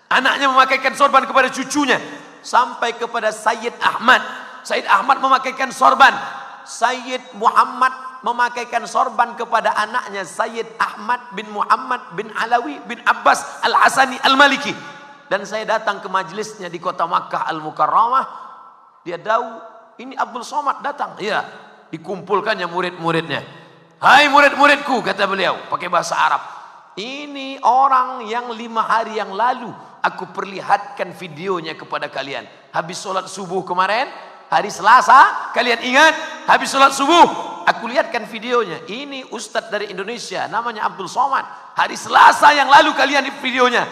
Anaknya memakaikan sorban kepada cucunya. Sampai kepada Sayyid Ahmad. Sayyid Ahmad memakaikan sorban. Sayyid Muhammad memakaikan sorban kepada anaknya Sayyid Ahmad bin Muhammad bin Alawi bin Abbas Al-Hasani Al-Maliki. Dan saya datang ke majelisnya di kota Makkah Al-Mukarramah. Dia tahu ini Abdul Somad datang. Iya, dikumpulkannya murid-muridnya. Hai murid-muridku, kata beliau pakai bahasa Arab. Ini orang yang 5 hari yang lalu aku perlihatkan videonya kepada kalian. Habis sholat subuh kemarin, hari Selasa, kalian ingat? Habis sholat subuh, aku lihatkan videonya. Ini Ustadz dari Indonesia, namanya Abdul Somad. Hari Selasa yang lalu kalian di videonya.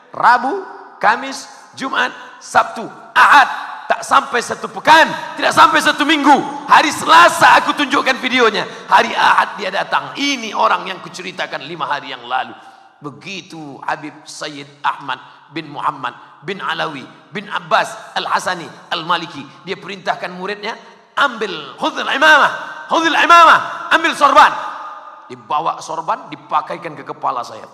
Rabu, Kamis, Jumat, Sabtu, Ahad. Tak sampai 1 pekan, tidak sampai 1 minggu. Hari Selasa aku tunjukkan videonya. Hari Ahad dia datang. Ini orang yang kuceritakan 5 hari yang lalu. Begitu Habib Sayyid Ahmad bin Muhammad bin Alawi bin Abbas Al-Hasani Al-Maliki. Dia perintahkan muridnya, ambil khudhul imamah, ambil sorban. Dibawa sorban, dipakaikan ke kepala saya.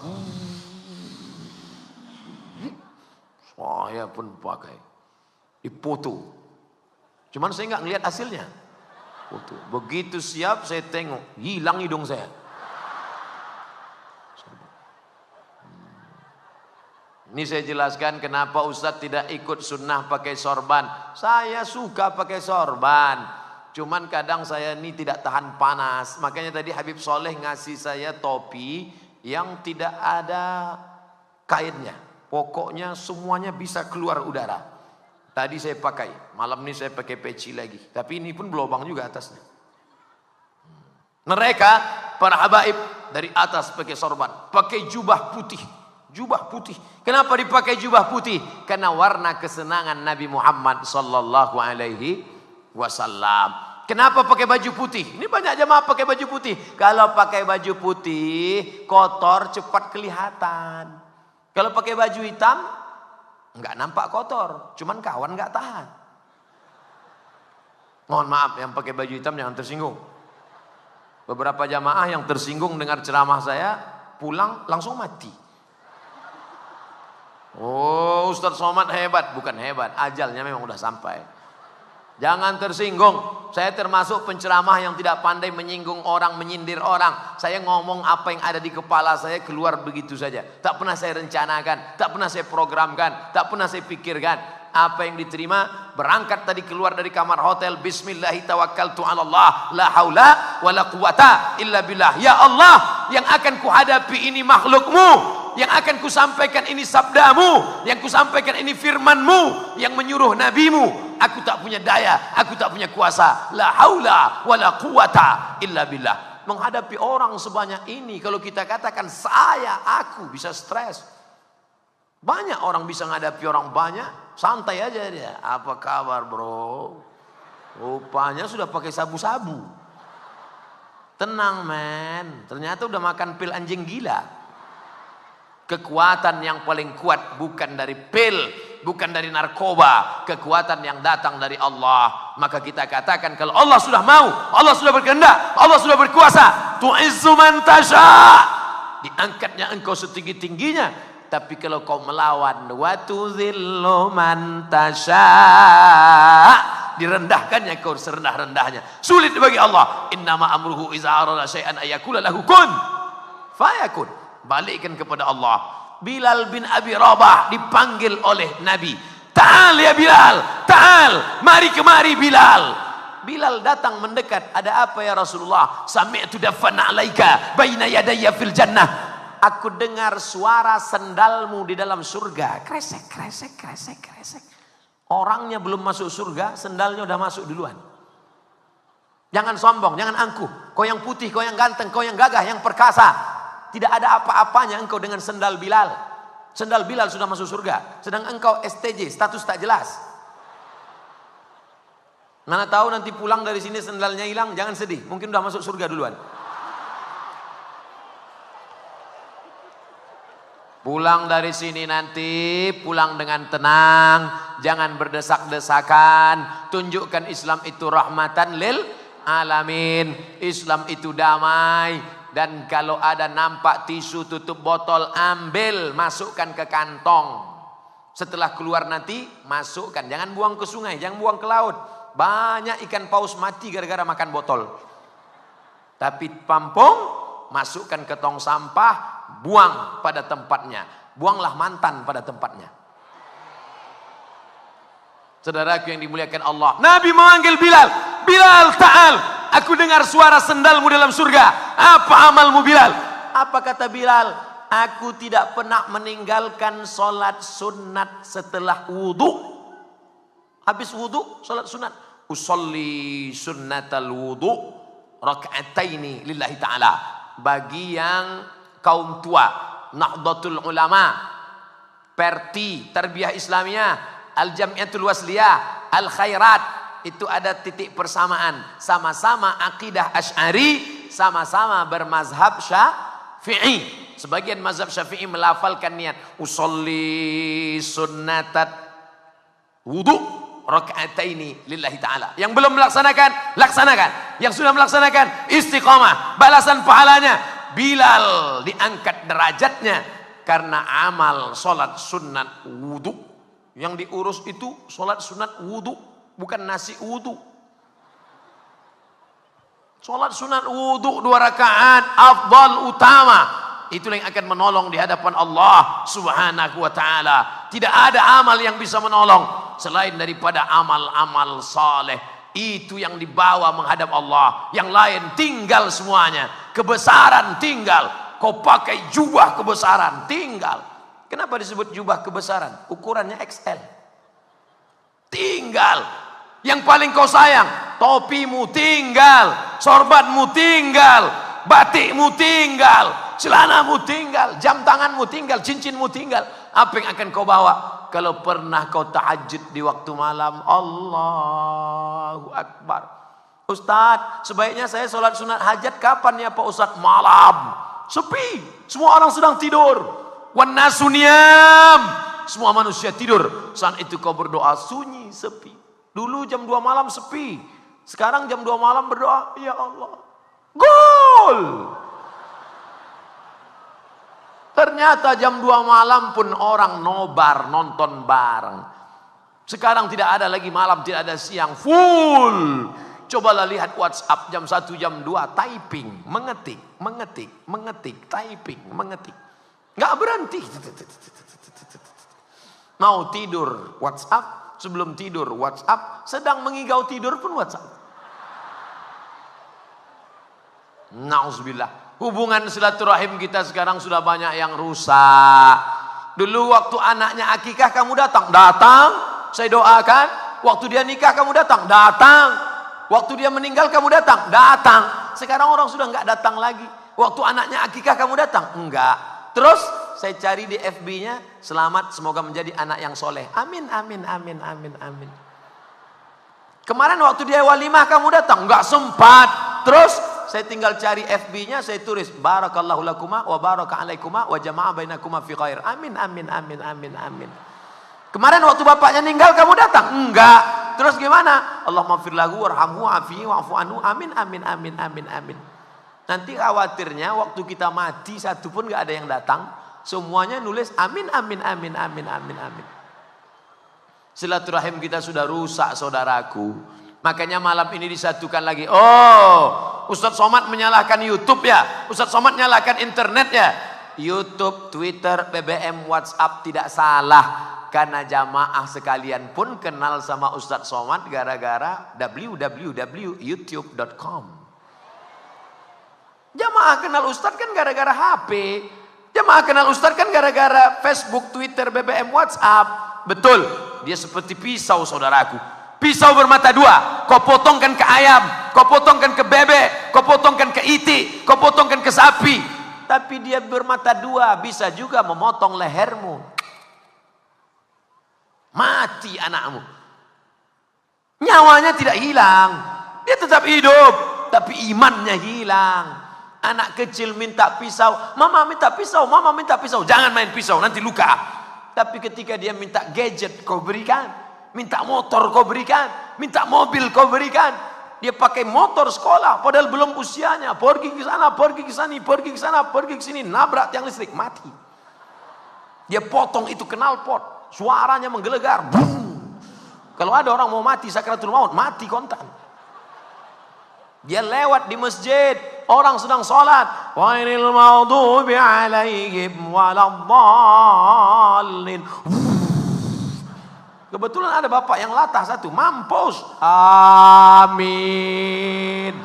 Saya pun pakai. Dipoto. Cuman saya nggak ngelihat hasilnya. Foto. Begitu siap saya tengok, hilang hidung saya. Ini saya jelaskan kenapa Ustadz tidak ikut sunnah pakai sorban. Saya suka pakai sorban. Cuman kadang saya ini tidak tahan panas. Makanya tadi Habib Soleh ngasih saya topi yang tidak ada kainnya. Pokoknya semuanya bisa keluar udara. Tadi saya pakai, malam ini saya pakai peci lagi. Tapi ini pun berlubang juga atasnya. Mereka, para habaib, dari atas pakai sorban. Pakai jubah putih. Jubah putih. Kenapa dipakai jubah putih? Karena warna kesenangan Nabi Muhammad sallallahu alaihi wasallam. Kenapa pakai baju putih? Ini banyak jemaah pakai baju putih. Kalau pakai baju putih, kotor cepat kelihatan. Kalau pakai baju hitam, enggak nampak kotor, cuman kawan enggak tahan. Mohon maaf yang pakai baju hitam jangan tersinggung. Beberapa jamaah yang tersinggung dengar ceramah saya, pulang langsung mati. Oh, Ustadz Somad hebat, bukan hebat, ajalnya memang udah sampai. Jangan tersinggung. Saya termasuk penceramah yang tidak pandai menyinggung orang, menyindir orang. Saya ngomong apa yang ada di kepala saya keluar begitu saja. Tak pernah saya rencanakan, tak pernah saya programkan, tak pernah saya pikirkan. Apa yang diterima, berangkat tadi keluar dari kamar hotel, bismillahi tawakkaltu 'ala Allah, la haula wala quwata illa billah. Ya Allah, yang akan kuhadapi ini makhlukmu. Yang akan kusampaikan ini sabdamu, yang kusampaikan ini firmanmu, yang menyuruh nabimu. Aku tak punya daya, aku tak punya kuasa. La haula wala quwata illa billah. Menghadapi orang sebanyak ini, kalau kita katakan aku bisa stres. Banyak orang bisa menghadapi orang banyak, santai aja dia. Apa kabar bro? Rupanya sudah pakai sabu-sabu. Tenang men, ternyata udah makan pil anjing gila. Kekuatan yang paling kuat bukan dari pil, bukan dari narkoba. Kekuatan yang datang dari Allah. Maka kita katakan kalau Allah sudah mau, Allah sudah berkehendak, Allah sudah berkuasa. Tu'izzu man tasha'. Diangkatnya engkau setinggi-tingginya. Tapi kalau kau melawan, wa tudzillu man tasha', direndahkannya kau serendah-rendahnya. Sulit bagi Allah. Innama amruhu iza arada syai'an ayakula lahu kun fayakun. Balikkan kepada Allah. Bilal bin Abi Rabah dipanggil oleh Nabi. Ta'al ya Bilal, ta'al, mari kemari Bilal. Bilal datang mendekat. Ada apa ya Rasulullah? Sami'tu dafana alaika baina yadayya fil jannah. Aku dengar suara sendalmu di dalam surga. Kresek, kresek, kresek, kresek. Orangnya belum masuk surga, sendalnya udah masuk duluan. Jangan sombong, jangan angkuh. Kau yang putih, kau yang ganteng, kau yang gagah, yang perkasa. Tidak ada apa-apanya engkau dengan sendal Bilal. Sendal Bilal sudah masuk surga. Sedang engkau STJ, status tak jelas. Mana tahu nanti pulang dari sini sendalnya hilang, jangan sedih. Mungkin udah masuk surga duluan. Pulang dari sini nanti, pulang dengan tenang, jangan berdesak-desakan. Tunjukkan Islam itu rahmatan lil alamin. Islam itu damai. Dan kalau ada nampak tisu tutup botol, ambil, masukkan ke kantong. Setelah keluar nanti, masukkan. Jangan buang ke sungai, jangan buang ke laut. Banyak ikan paus mati gara-gara makan botol. Tapi pampung, masukkan ke tong sampah, buang pada tempatnya. Buanglah mantan pada tempatnya. Saudaraku yang dimuliakan Allah, Nabi memanggil Bilal. Bilal, ta'al, aku dengar suara sendalmu dalam surga. Apa amalmu Bilal? Apa kata Bilal? Aku tidak pernah meninggalkan solat sunat setelah wudu. Habis wudu, solat sunat. Usolli sunnatal wudu raka'ataini lillahi ta'ala. Bagi yang kaum tua, Nahdlatul Ulama, Perti, Tarbiyah Islamiyah, Al-Jamiatul Wasliyah, Al-Khairat, itu ada titik persamaan. Sama-sama akidah Asy'ari, sama-sama bermazhab Syafi'i. Sebagian mazhab Syafi'i melafalkan niat usolli sunnatat wudu raka'ataini lillahi ta'ala. Yang belum melaksanakan, laksanakan. Yang sudah melaksanakan, istiqamah, balasan pahalanya. Bilal diangkat derajatnya karena amal solat sunat wudu. Yang diurus itu solat sunat wudu, bukan nasi wudu. Solat sunat wudu 2 rakaat afdal utama. Itulah yang akan menolong di hadapan Allah Subhanahu wa ta'ala. Tidak ada amal yang bisa menolong selain daripada amal-amal saleh. Itu yang dibawa menghadap Allah. Yang lain tinggal semuanya. Kebesaran tinggal. Kau pakai jubah kebesaran, tinggal. Kenapa disebut jubah kebesaran? Ukurannya XL. Tinggal. Yang paling kau sayang, topimu tinggal, sorbatmu tinggal, batikmu tinggal, celanamu tinggal, jam tanganmu tinggal, cincinmu tinggal. Apa yang akan kau bawa? Kalau pernah kau tahajud di waktu malam, Allahu Akbar. Ustadz, sebaiknya saya sholat sunat hajat kapan ya Pak Ustadz? Malam, sepi, semua orang sedang tidur. Wan nasu niyam, semua manusia tidur. Saat itu kau berdoa sunyi, sepi. Dulu jam 2 malam sepi, sekarang jam 2 malam berdoa, ya Allah, gol. Ternyata jam 2 malam pun orang nobar nonton bareng. Sekarang tidak ada lagi malam, tidak ada siang, full. Cobalah lihat WhatsApp jam 1, jam 2, typing, mengetik, typing, mengetik. Nggak berhenti. Mau tidur WhatsApp, sebelum tidur WhatsApp, sedang mengigau tidur pun WhatsApp. Nauzubillah. Hubungan silaturahim kita sekarang sudah banyak yang rusak. Dulu waktu anaknya akikah kamu datang, saya doakan. Waktu dia nikah kamu datang. Waktu dia meninggal kamu datang. Sekarang orang sudah nggak datang lagi. Waktu anaknya akikah kamu datang, enggak. Terus saya cari di FB-nya, selamat semoga menjadi anak yang soleh. Amin, amin, amin, amin, amin. Kemarin waktu dia walimah kamu datang, nggak sempat. Terus saya tinggal cari FB-nya, saya tulis barakallahu lakuma wa baraka alaikuma wa jama'a bainakuma fi khair. Amin amin amin amin amin. Kemarin waktu bapaknya meninggal kamu datang? Enggak. Terus gimana? Allahumma fir lahu warhamhu afihi wa'fu anhu. Amin amin amin amin amin. Nanti khawatirnya waktu kita mati satu pun enggak ada yang datang, semuanya nulis amin amin amin amin amin amin. Silaturahim kita sudah rusak saudaraku. Makanya malam ini disatukan lagi. Oh, Ustadz Somad menyalahkan YouTube ya. Ustadz Somad menyalahkan internet ya. YouTube, Twitter, BBM, WhatsApp tidak salah. Karena jamaah sekalian pun kenal sama Ustadz Somad gara-gara www.youtube.com. Jamaah kenal Ustadz kan gara-gara HP. Jamaah kenal Ustadz kan gara-gara Facebook, Twitter, BBM, WhatsApp. Betul, dia seperti pisau saudaraku. Pisau bermata dua, kau potongkan ke ayam, kau potongkan ke bebek, kau potongkan ke itik, kau potongkan ke sapi. Tapi dia bermata dua, bisa juga memotong lehermu. Mati anakmu, nyawanya tidak hilang, dia tetap hidup, tapi imannya hilang. Anak kecil minta pisau, mama minta pisau, mama minta pisau, jangan main pisau nanti luka. Tapi ketika dia minta gadget kau berikan, minta motor kau berikan, minta mobil kau berikan, dia pakai motor sekolah padahal belum usianya, pergi ke sana, pergi ke sini, pergi ke sana, pergi ke sini, nabrak tiang listrik, mati. Dia potong itu knalpot, suaranya menggelegar. Boom. Kalau ada orang mau mati sakratul maut, mati kontan. Dia lewat di masjid, orang sedang sholat. Ghairil maghdubi alaihim waladdallin. Kebetulan ada bapak yang latah satu, mampus. Amin.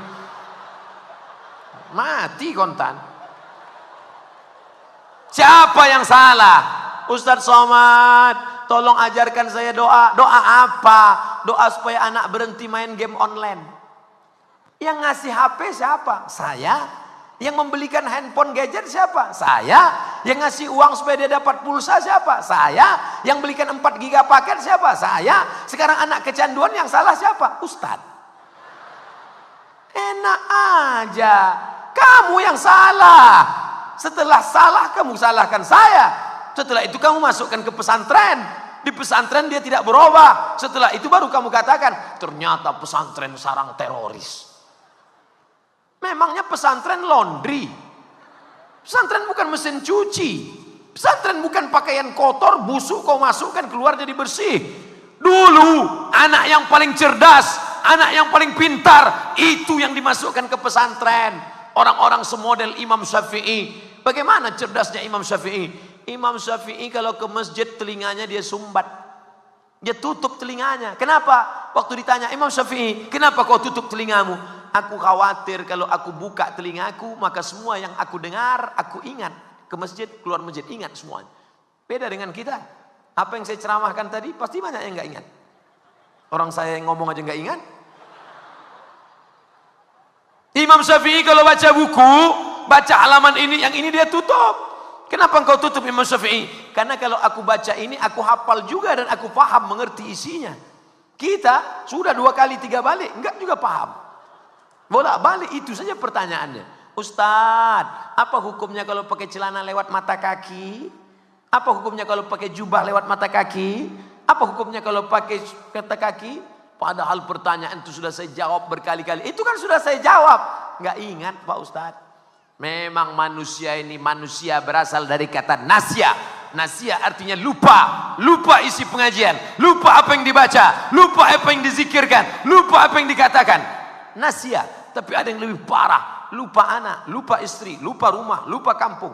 Mati kontan. Siapa yang salah? Ustadz Somad, tolong ajarkan saya doa. Doa apa? Doa supaya anak berhenti main game online. Yang ngasih HP siapa? Saya. Yang membelikan handphone gadget siapa? Saya. Yang ngasih uang supaya dia dapat pulsa siapa? Saya. Yang belikan 4 giga paket siapa? Saya. Sekarang anak kecanduan yang salah siapa? Ustadz. Enak aja. Kamu yang salah. Setelah salah kamu salahkan saya. Setelah itu kamu masukkan ke pesantren. Di pesantren dia tidak berubah. Setelah itu baru kamu katakan, ternyata pesantren sarang teroris. Memangnya pesantren laundry? Pesantren bukan mesin cuci. Pesantren bukan pakaian kotor, busuk kau masukkan, keluar jadi bersih. Dulu anak yang paling cerdas, anak yang paling pintar, itu yang dimasukkan ke pesantren. Orang-orang semodel Imam Syafi'i. Bagaimana cerdasnya Imam Syafi'i? Imam Syafi'i kalau ke masjid telinganya dia sumbat. Dia tutup telinganya. Kenapa? Waktu ditanya Imam Syafi'i, kenapa kau tutup telingamu? Aku khawatir kalau aku buka telingaku, maka semua yang aku dengar, aku ingat. Ke masjid, keluar masjid, ingat semuanya. Beda dengan kita. Apa yang saya ceramahkan tadi, pasti banyak yang gak ingat. Orang saya yang ngomong aja gak ingat. Imam Syafi'i kalau baca buku, baca halaman ini, yang ini dia tutup. Kenapa engkau tutup Imam Syafi'i? Karena kalau aku baca ini, aku hafal juga dan aku paham, mengerti isinya. Kita sudah 2 kali 3 balik, enggak juga paham. Bolak-balik itu saja pertanyaannya. Ustadz, apa hukumnya kalau pakai celana lewat mata kaki? Apa hukumnya kalau pakai jubah lewat mata kaki? Apa hukumnya kalau pakai mata kaki? Padahal pertanyaan itu sudah saya jawab berkali-kali. Itu kan sudah saya jawab. Enggak ingat Pak Ustadz. Memang manusia ini, manusia berasal dari kata nasya. Nasya artinya lupa. Lupa isi pengajian. Lupa apa yang dibaca. Lupa apa yang dizikirkan. Lupa apa yang dikatakan. Nasya. Tapi ada yang lebih parah. Lupa anak, lupa istri, lupa rumah, lupa kampung.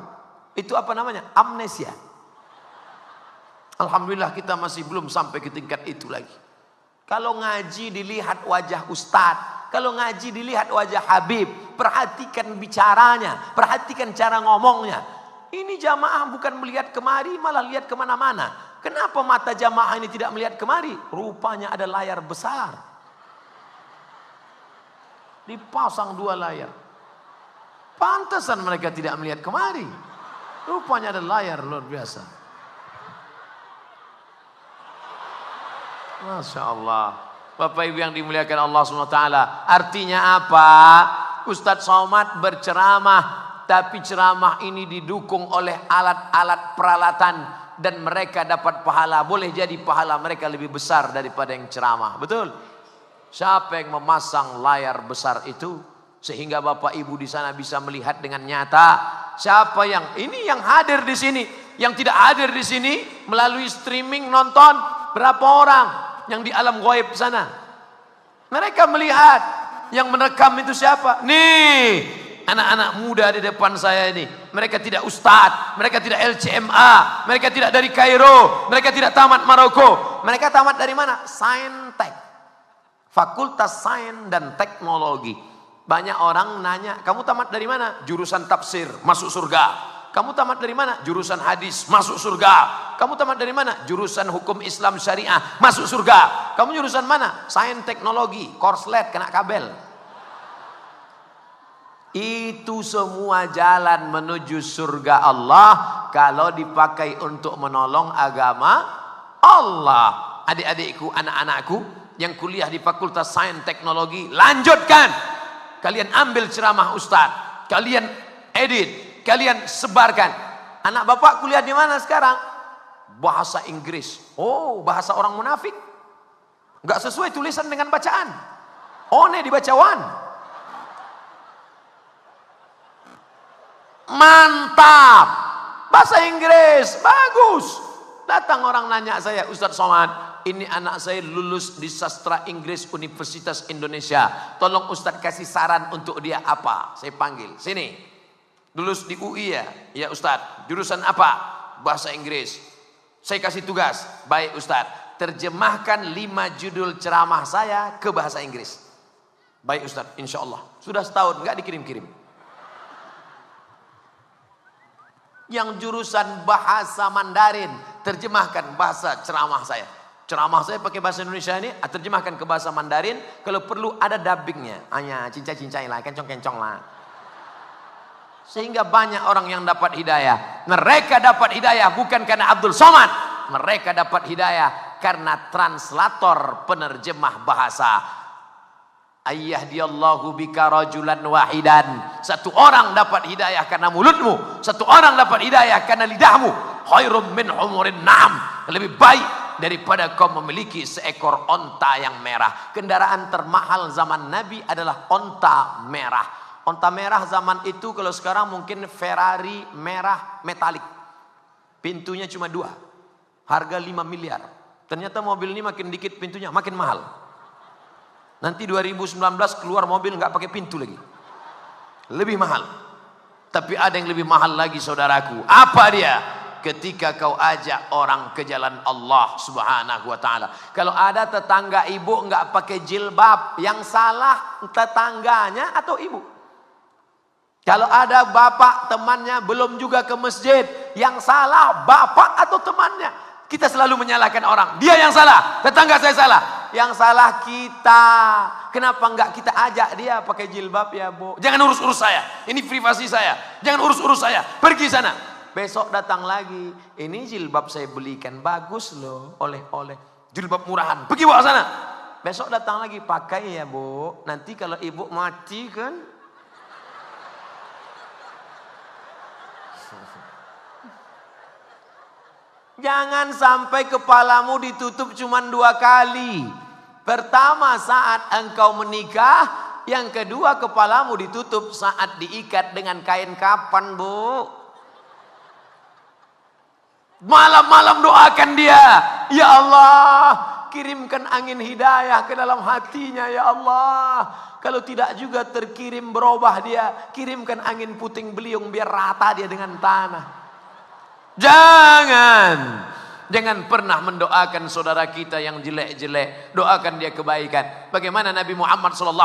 Itu apa namanya? Amnesia. Alhamdulillah kita masih belum sampai ke tingkat itu lagi. Kalau ngaji dilihat wajah ustadz. Kalau ngaji dilihat wajah Habib, perhatikan bicaranya, perhatikan cara ngomongnya. Ini jamaah bukan melihat kemari, malah lihat kemana-mana. Kenapa mata jamaah ini tidak melihat kemari? Rupanya ada layar besar. Dipasang 2 layar. Pantasan mereka tidak melihat kemari. Rupanya ada layar luar biasa. Masya Allah. Bapak Ibu yang dimuliakan Allah SWT. Artinya apa? Ustadz Somad berceramah, tapi ceramah ini didukung oleh alat-alat peralatan dan mereka dapat pahala. Boleh jadi pahala mereka lebih besar daripada yang ceramah. Betul? Siapa yang memasang layar besar itu sehingga Bapak Ibu di sana bisa melihat dengan nyata? Siapa yang ini yang hadir di sini, yang tidak hadir di sini melalui streaming nonton, berapa orang yang di alam ghaib sana? Mereka melihat, yang merekam itu siapa? Nih, anak-anak muda di depan saya ini. Mereka tidak ustadz, mereka tidak LCMA, mereka tidak dari Kairo, mereka tidak tamat Maroko. Mereka tamat dari mana? Saintek, Fakultas Sains dan Teknologi. Banyak orang nanya, kamu tamat dari mana? Jurusan tafsir, masuk surga. Kamu tamat dari mana? Jurusan hadis, masuk surga. Kamu tamat dari mana? Jurusan hukum Islam syariah, masuk surga. Kamu jurusan mana? Sains teknologi, korslet, kena kabel. Itu semua jalan menuju surga Allah kalau dipakai untuk menolong agama Allah. Adik-adikku, anak-anakku yang kuliah di Fakultas Sains Teknologi, lanjutkan. Kalian ambil ceramah Ustadz, kalian edit, kalian sebarkan. Anak bapak kuliah di mana sekarang? Bahasa Inggris. Oh, bahasa orang munafik. Enggak sesuai tulisan dengan bacaan. One dibaca wan. Mantap. Bahasa Inggris bagus. Datang orang nanya saya, Ustadz Somad, ini anak saya lulus di sastra Inggris Universitas Indonesia. Tolong Ustadz kasih saran untuk dia apa? Saya panggil, sini. Lulus di UI ya? Ya Ustadz. Jurusan apa? Bahasa Inggris. Saya kasih tugas. Baik Ustadz. Terjemahkan 5 judul ceramah saya ke bahasa Inggris. Baik Ustadz, insya Allah. Sudah setahun, nggak dikirim-kirim. Yang jurusan bahasa Mandarin, terjemahkan bahasa ceramah saya. Ceramah saya pakai bahasa Indonesia ini, terjemahkan ke bahasa Mandarin. Kalau perlu ada dubbingnya. Hanya cincai-cincai lah, kencong-kencong lah. Sehingga banyak orang yang dapat hidayah. Mereka dapat hidayah bukan karena Abdul Somad. Mereka dapat hidayah karena translator penerjemah bahasa. Ayyahdiyallahu bika rajulan wahidan. Satu orang dapat hidayah karena mulutmu. Satu orang dapat hidayah karena lidahmu. Khairum min humurin na'am. Lebih baik daripada kau memiliki seekor onta yang merah. Kendaraan termahal zaman Nabi adalah onta merah. Onta merah zaman itu kalau sekarang mungkin Ferrari merah metalik. Pintunya cuma 2. Harga 5 miliar. Ternyata mobil ini makin dikit pintunya makin mahal. Nanti 2019 keluar mobil nggak pakai pintu lagi. Lebih mahal. Tapi ada yang lebih mahal lagi saudaraku. Apa dia? Ketika kau ajak orang ke jalan Allah Subhanahu wa taala. Kalau ada tetangga ibu nggak pakai jilbab, yang salah tetangganya atau ibu? Kalau ada bapak temannya belum juga ke masjid, yang salah bapak atau temannya? Kita selalu menyalahkan orang. Dia yang salah, tetangga saya salah. Yang salah kita. Kenapa enggak kita ajak dia pakai jilbab ya Bu? Jangan urus-urus saya. Ini privasi saya. Jangan urus-urus saya. Pergi sana. Besok datang lagi. Ini jilbab saya belikan bagus loh. Oleh-oleh. Jilbab murahan. Pergi bawa sana. Besok datang lagi. Pakai ya Bu. Nanti kalau ibu mati kan. Jangan sampai kepalamu ditutup cuma 2 kali. Pertama saat engkau menikah, yang kedua kepalamu ditutup saat diikat dengan kain kafan, Bu. Malam-malam doakan dia. Ya Allah, kirimkan angin hidayah ke dalam hatinya ya Allah. Kalau tidak juga terkirim berubah dia, kirimkan angin puting beliung biar rata dia dengan tanah. Jangan pernah mendoakan saudara kita yang jelek-jelek. Doakan dia kebaikan. Bagaimana Nabi Muhammad SAW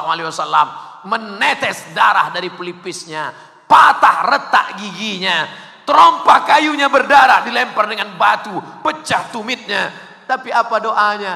menetes darah dari pelipisnya, patah retak giginya, terompak kayunya berdarah, dilempar dengan batu, pecah tumitnya. Tapi apa doanya?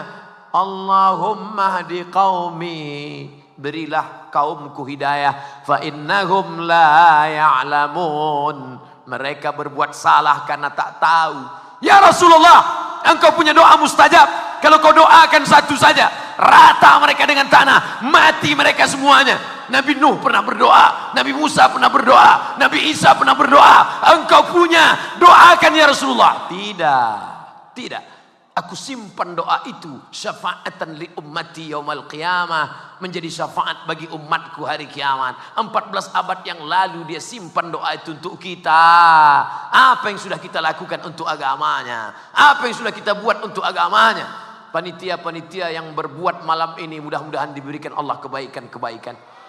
Allahumma hdi qaumi, berilah kaumku hidayah, fa innahum la ya'lamun. Mereka berbuat salah karena tak tahu. Ya Rasulullah, engkau punya doa mustajab. Kalau kau doakan satu saja, rata mereka dengan tanah, mati mereka semuanya. Nabi Nuh pernah berdoa, Nabi Musa pernah berdoa, Nabi Isa pernah berdoa. Engkau punya, doakan ya Rasulullah. Tidak, tidak. Aku simpan doa itu syafaatan li ummati yaumal qiyamah, menjadi syafaat bagi umatku hari kiamat. 14 abad yang lalu dia simpan doa itu untuk kita. Apa yang sudah kita lakukan untuk agamanya? Apa yang sudah kita buat untuk agamanya? Panitia-panitia yang berbuat malam ini mudah-mudahan diberikan Allah kebaikan-kebaikan.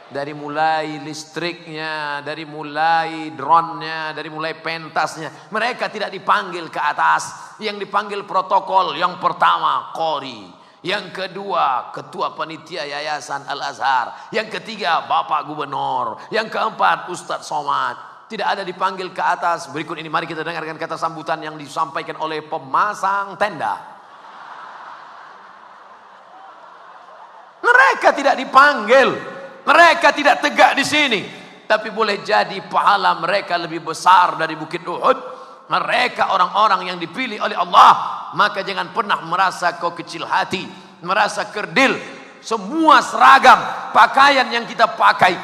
Dari mulai listriknya, dari mulai drone-nya, dari mulai pentasnya. Mereka tidak dipanggil ke atas. Yang dipanggil protokol, yang pertama Qori, yang kedua ketua panitia Yayasan Al-Azhar, yang ketiga Bapak Gubernur, yang keempat Ustadz Somad. Tidak ada dipanggil ke atas. Berikut ini mari kita dengarkan kata sambutan yang disampaikan oleh pemasang tenda. Mereka tidak dipanggil. Mereka tidak tegak di sini, tapi boleh jadi pahala mereka lebih besar dari Bukit Uhud. Mereka orang-orang yang dipilih oleh Allah. Maka jangan pernah merasa kau kecil hati, merasa kerdil. Semua seragam, pakaian yang kita pakai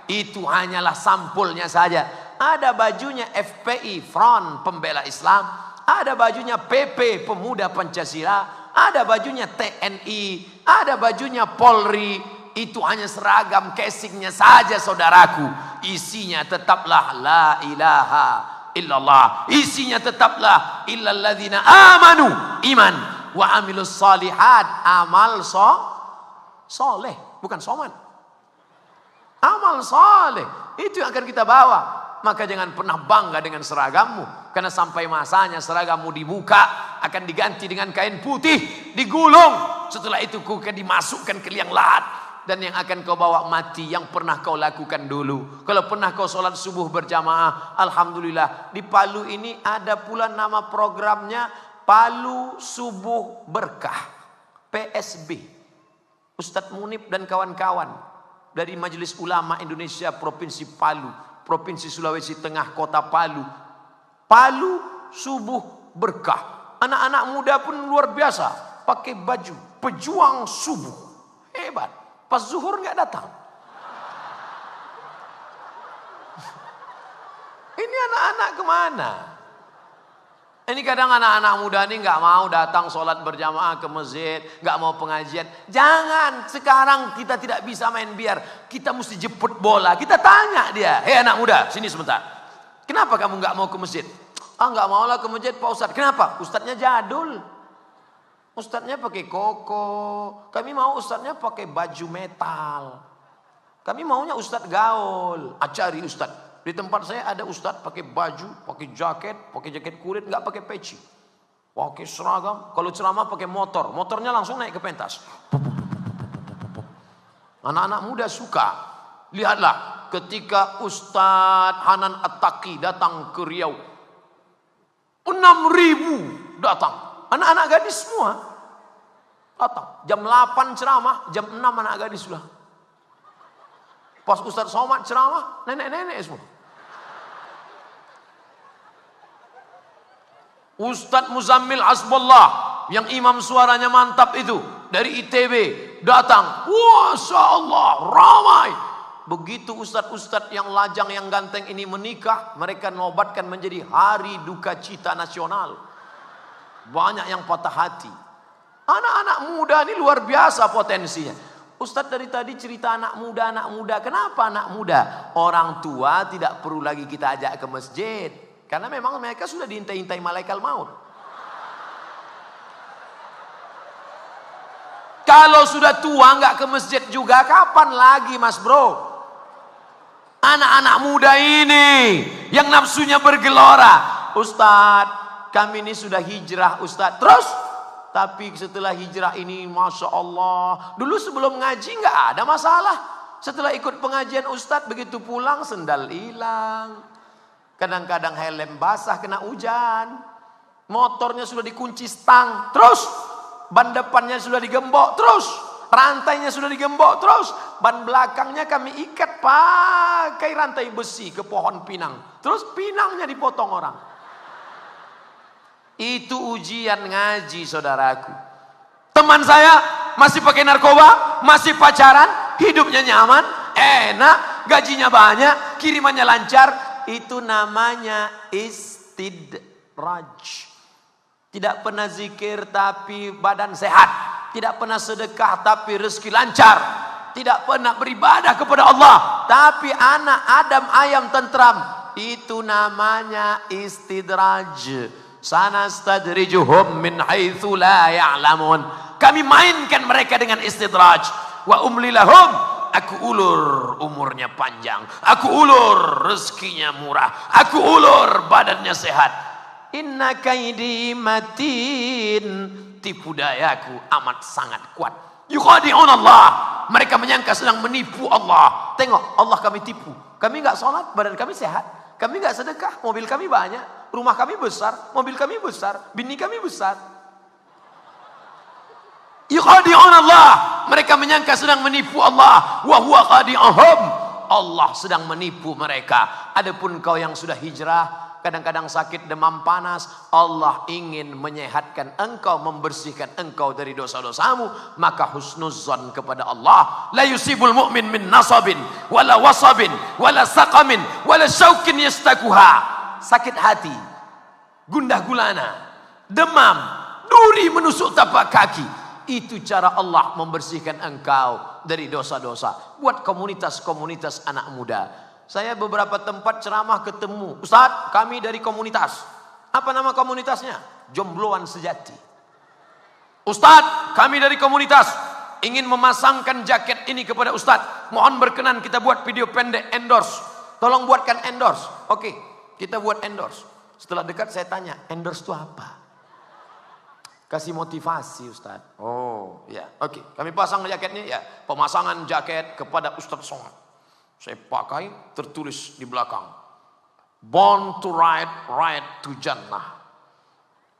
itu hanyalah sampulnya saja. Ada bajunya FPI, Front Pembela Islam. Ada bajunya PP, Pemuda Pancasila. Ada bajunya TNI. Ada bajunya Polri. Itu hanya seragam casingnya saja saudaraku. Isinya tetaplah la ilaha illallah. Isinya tetaplah illalladzina amanu, iman, wa amilus salihat, amal soleh, bukan soman. Amal soleh itu yang akan kita bawa. Maka jangan pernah bangga dengan seragammu, karena sampai masanya seragammu dibuka, akan diganti dengan kain putih, digulung. Setelah itu kau akan dimasukkan ke liang lahat. Dan yang akan kau bawa mati yang pernah kau lakukan dulu. Kalau pernah kau sholat subuh berjamaah, alhamdulillah. Di Palu ini ada pula nama programnya Palu Subuh Berkah, PSB. Ustadz Munib dan kawan-kawan dari Majelis Ulama Indonesia Provinsi Palu, Provinsi Sulawesi Tengah, Kota Palu. Palu Subuh Berkah. Anak-anak muda pun luar biasa, pakai baju pejuang subuh. Hebat. Pas zuhur nggak datang. Ini anak-anak kemana? Ini kadang anak-anak muda ini nggak mau datang sholat berjamaah ke masjid, nggak mau pengajian. Jangan, sekarang kita tidak bisa main biar. Kita mesti jemput bola. Kita tanya dia, hei anak muda, sini sebentar. Kenapa kamu nggak mau ke masjid? Ah nggak mau lah ke masjid Pak Ustadz. Kenapa? Ustadznya jadul. Ustadznya pakai koko. Kami mau ustadznya pakai baju metal. Kami maunya ustadz gaul. Cari ustadz. Di tempat saya ada ustadz pakai baju, pakai jaket kulit, nggak pakai peci. Pakai seragam. Kalau ceramah pakai motor. Motornya langsung naik ke pentas. Anak-anak muda suka. Lihatlah ketika Ustadz Hanan At-Taqi datang ke Riau. 6.000 datang. Anak-anak gadis semua datang. Jam 8 ceramah, jam 6 anak gadis sudah. Pas Ustadz Somad ceramah, nenek-nenek semua. Ustadz Muzammil Hasbullah, yang imam suaranya mantap itu, dari ITB, datang. Masya Allah, ramai. Begitu ustadz-ustadz yang lajang, yang ganteng ini menikah, mereka nobatkan menjadi hari duka cita nasional. Banyak yang patah hati. Anak-anak muda ini luar biasa potensinya. Ustadz dari tadi cerita anak muda. Kenapa anak muda? Orang tua tidak perlu lagi kita ajak ke masjid. Karena memang mereka sudah diintai-intai malaikat maut. Kalau sudah tua nggak ke masjid juga, kapan lagi mas bro? Anak-anak muda ini yang nafsunya bergelora. Ustadz, kami ini sudah hijrah Ustadz. Terus? Tapi setelah hijrah ini Masya Allah. Dulu sebelum ngaji nggak ada masalah. Setelah ikut pengajian Ustadz, begitu pulang sendal hilang. Kadang-kadang helm basah kena hujan. Motornya sudah dikunci stang. Terus? Ban depannya sudah digembok. Terus? Rantainya sudah digembok. Terus? Ban belakangnya kami ikat pakai rantai besi ke pohon pinang. Terus pinangnya dipotong orang. Itu ujian ngaji, saudaraku. Teman saya masih pakai narkoba, masih pacaran, hidupnya nyaman, enak, gajinya banyak, kirimannya lancar. Itu namanya istidraj. Tidak pernah zikir tapi badan sehat, tidak pernah sedekah tapi rezeki lancar, tidak pernah beribadah kepada Allah tapi anak Adam ayam tentram. Itu namanya istidraj. Sanastadrijuhum min haitsu la ya'lamun. Kami mainkan mereka dengan istidraj. Wa umli lahum, aku ulur umurnya panjang, aku ulur rezekinya murah, aku ulur badannya sehat. Inna kaidi matin, tipu dayaku amat sangat kuat. Yukhadi'un Allah, mereka menyangka sedang menipu Allah. Tengok, Allah kami tipu. Kami enggak sholat, badan kami sehat. Kami enggak sedekah, mobil kami banyak. Rumah kami besar, mobil kami besar, bini kami besar. Yukhadi'un Allah, mereka menyangka sedang menipu Allah. Wa huwa khadi'uhum, Allah sedang menipu mereka. Adapun kau yang sudah hijrah, kadang-kadang sakit demam panas, Allah ingin menyehatkan engkau, membersihkan engkau dari dosa-dosamu, maka husnuzan kepada Allah. La yusibul mu'min min nasabin wala wasabin wala saqamin wala syaukin yastakuha. Sakit hati, gundah gulana, demam, duri menusuk tapak kaki, itu cara Allah membersihkan engkau dari dosa-dosa. Buat komunitas-komunitas anak muda. Saya beberapa tempat ceramah ketemu, Ustadz kami dari komunitas. Apa nama komunitasnya? Jombloan Sejati. Ustadz kami dari komunitas ingin memasangkan jaket ini kepada Ustadz. Mohon berkenan kita buat video pendek endorse. Tolong buatkan endorse. Oke, kita buat endorse. Setelah dekat saya tanya, endorse itu apa? Kasih motivasi Ustadz. Oh ya, oke. Kami pasang jaketnya ya. Pemasangan jaket kepada Ustadz Somad. Saya pakai, tertulis di belakang, born to ride, ride to Jannah.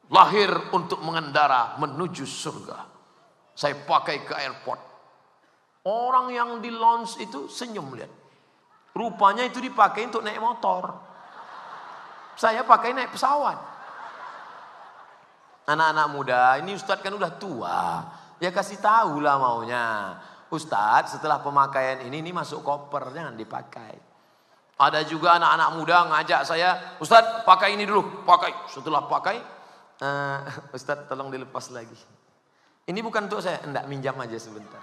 Lahir untuk mengendara menuju surga. Saya pakai ke airport. Orang yang di lounge itu senyum lihat. Rupanya itu dipakai untuk naik motor. Saya pakai naik pesawat. Anak-anak muda, ini Ustadz kan udah tua. Ya kasih tahu lah maunya. Ustadz setelah pemakaian ini masuk koper, jangan dipakai. Ada juga anak-anak muda ngajak saya, Ustadz pakai ini dulu, pakai. Setelah pakai, Ustadz tolong dilepas lagi. Ini bukan untuk saya, enggak, minjam aja sebentar.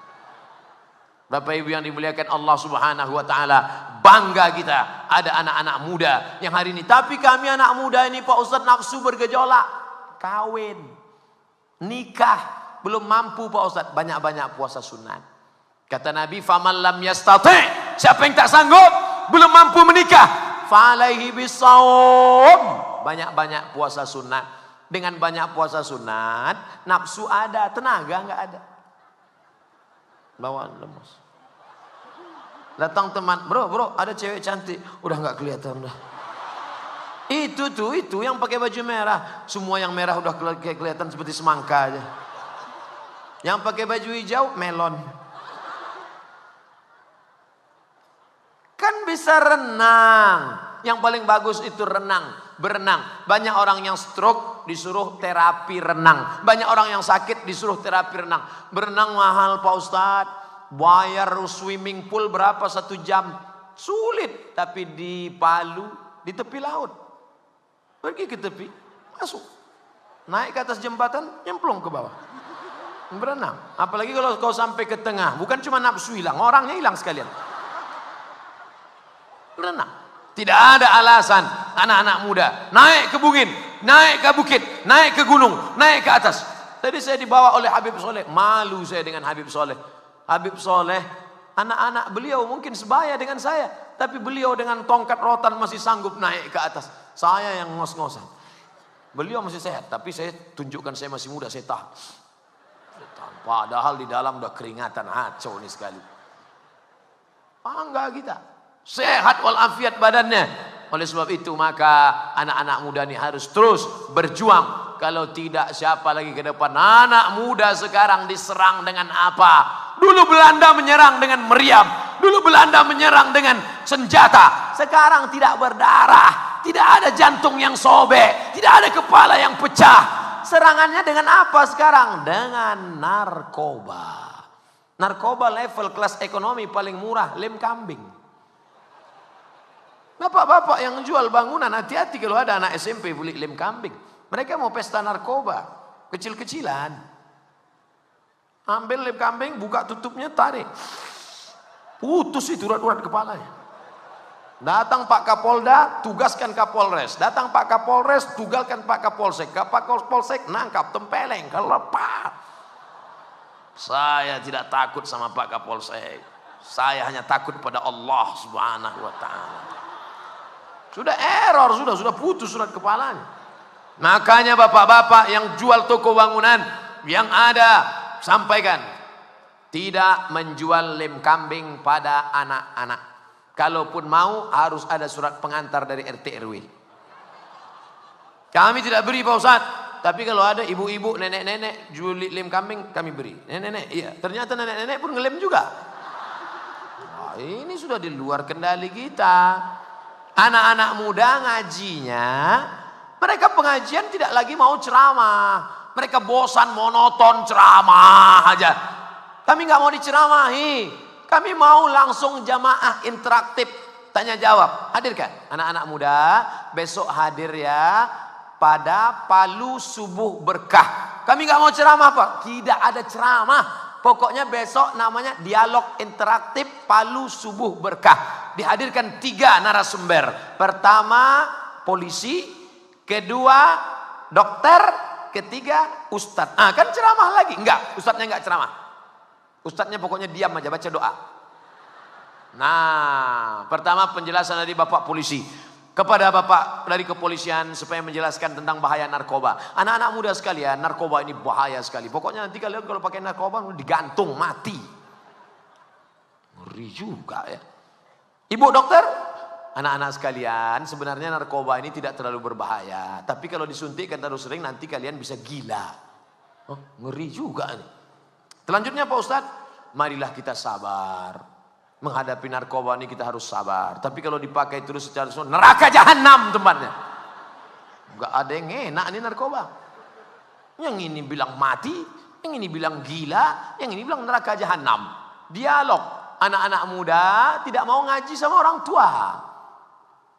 Bapak Ibu yang dimuliakan Allah Subhanahu wa taala, bangga kita ada anak-anak muda yang hari ini. Tapi kami anak muda ini Pak Ustadz nafsu bergejolak, kawin, nikah, belum mampu Pak Ustadz, banyak-banyak puasa sunat. Kata Nabi, faman lam yastati', siapa yang tak sanggup, belum mampu menikah, falaihi bisawm, banyak-banyak puasa sunat. Dengan banyak puasa sunat, nafsu ada, tenaga enggak ada. Bawaan lemas. Datang teman, bro, ada cewek cantik, udah enggak kelihatan dah. Itu yang pakai baju merah, semua yang merah udah kelihatan seperti semangka aja. Yang pakai baju hijau, melon. Kan bisa renang. Yang paling bagus itu renang, berenang. Banyak orang yang stroke disuruh terapi renang. Banyak orang yang sakit disuruh terapi renang. Berenang mahal Pak Ustadz. Bayar swimming pool berapa 1 jam? Sulit. Tapi di Palu, di tepi laut. Pergi ke tepi, masuk. Naik ke atas jembatan, nyemplung ke bawah. Berenang. Apalagi kalau kau sampai ke tengah. Bukan cuma nafsu hilang, orangnya hilang sekalian. Renang. Tidak ada alasan anak-anak muda naik ke bukit, naik ke bukit, naik ke gunung, naik ke atas. Tadi saya dibawa oleh Habib Soleh, malu saya dengan Habib Soleh. Habib Soleh, anak-anak beliau mungkin sebaya dengan saya, tapi beliau dengan tongkat rotan masih sanggup naik ke atas. Saya yang ngos-ngosan. Beliau masih sehat, tapi saya tunjukkan saya masih muda, saya tahan. Padahal di dalam udah keringatan, kacau nih sekali. Bangga kita. Sehat walafiat badannya. Oleh sebab itu maka anak-anak muda ini harus terus berjuang. Kalau tidak siapa lagi ke depan? Anak muda sekarang diserang dengan apa? Dulu Belanda menyerang dengan meriam. Dulu Belanda menyerang dengan senjata. Sekarang tidak berdarah. tidak ada jantung yang sobek, tidak ada kepala yang pecah. Serangannya dengan apa sekarang? Dengan narkoba. Narkoba level kelas ekonomi paling murah, lem kambing. Bapak-bapak yang jual bangunan, hati-hati kalau ada anak SMP beli lem kambing. Mereka mau pesta narkoba, kecil-kecilan. Ambil lem kambing, buka tutupnya, tarik. Putus itu urat-urat kepalanya. Datang Pak Kapolda, tugaskan Kapolres. Datang Pak Kapolres, tugaskan Pak Kapolsek. Pak Kapolsek nangkap, tempeleng, kelepas. Saya tidak takut sama Pak Kapolsek. Saya hanya takut pada Allah Subhanahu wa taala. Sudah error, sudah putus surat kepalanya. Makanya bapak-bapak yang jual toko bangunan yang ada, sampaikan, tidak menjual lem kambing pada anak-anak. Kalaupun mau harus ada surat pengantar dari RT RW. Kami tidak beri Pak Ustaz. Tapi kalau ada ibu-ibu, nenek-nenek jual lem kambing, kami beri. Nenek-nenek, iya. Ternyata nenek-nenek pun ngelem juga. Nah, ini sudah di luar kendali kita. Anak-anak muda ngajinya, mereka pengajian tidak lagi mau ceramah. Mereka bosan monoton ceramah aja. Kami nggak mau diceramahi. Kami mau langsung jamaah interaktif, tanya jawab. Hadirkan anak-anak muda, besok hadir ya pada Palu Subuh Berkah. Kami nggak mau ceramah Pak, tidak ada ceramah. Pokoknya besok namanya dialog interaktif Palu Subuh Berkah. Dihadirkan 3 narasumber. Pertama polisi, kedua dokter, ketiga ustadz. Ah, kan ceramah lagi? Enggak, ustadznya enggak ceramah. Ustadznya pokoknya diam aja, baca doa. Nah, pertama penjelasan dari Bapak polisi kepada Bapak dari kepolisian supaya menjelaskan tentang bahaya narkoba. Anak-anak muda sekalian, narkoba ini bahaya sekali. Pokoknya nanti kalian kalau pakai narkoba digantung, mati. Ngeri juga ya. Ibu dokter, anak-anak sekalian, sebenarnya narkoba ini tidak terlalu berbahaya. Tapi kalau disuntikkan terlalu sering nanti kalian bisa gila. Oh, ngeri juga nih. Selanjutnya Pak Ustadz, marilah kita sabar. Menghadapi narkoba ini kita harus sabar. Tapi kalau dipakai terus secara semua, neraka jahanam tempatnya. Gak ada yang enak nih narkoba. Yang ini bilang mati, yang ini bilang gila, yang ini bilang neraka jahanam. Dialog. Anak-anak muda tidak mau ngaji sama orang tua.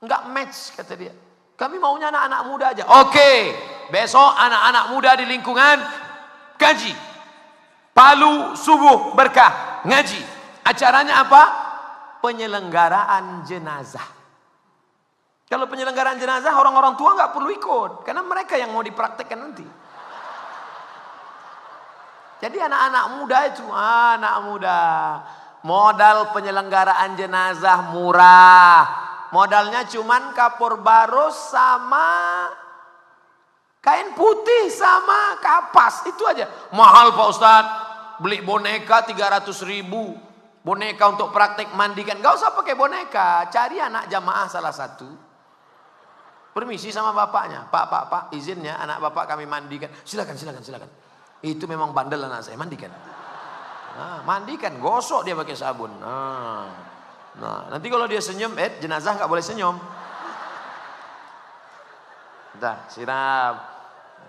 Enggak match kata dia. Kami maunya anak-anak muda aja. Oke, besok anak-anak muda di lingkungan kaji. Palu Subuh Berkah ngaji. Acaranya apa? Penyelenggaraan jenazah. Kalau penyelenggaraan jenazah orang-orang tua nggak perlu ikut karena mereka yang mau dipraktekkan nanti. Jadi anak-anak muda itu, anak muda, modal penyelenggaraan jenazah murah. Modalnya cuman kapur baros sama kain putih sama kapas, itu aja. Mahal Pak Ustadz, beli boneka 300.000. Boneka untuk praktek mandikan, gak usah pakai boneka. Cari anak jamaah salah satu. Permisi sama bapaknya, Pak, izinnya anak bapak kami mandikan. Silakan. Itu memang bandel anak saya, mandikan. Nah, mandikan, gosok dia pakai sabun. Nah, nanti kalau dia senyum, jenazah gak boleh senyum. Dah, siram.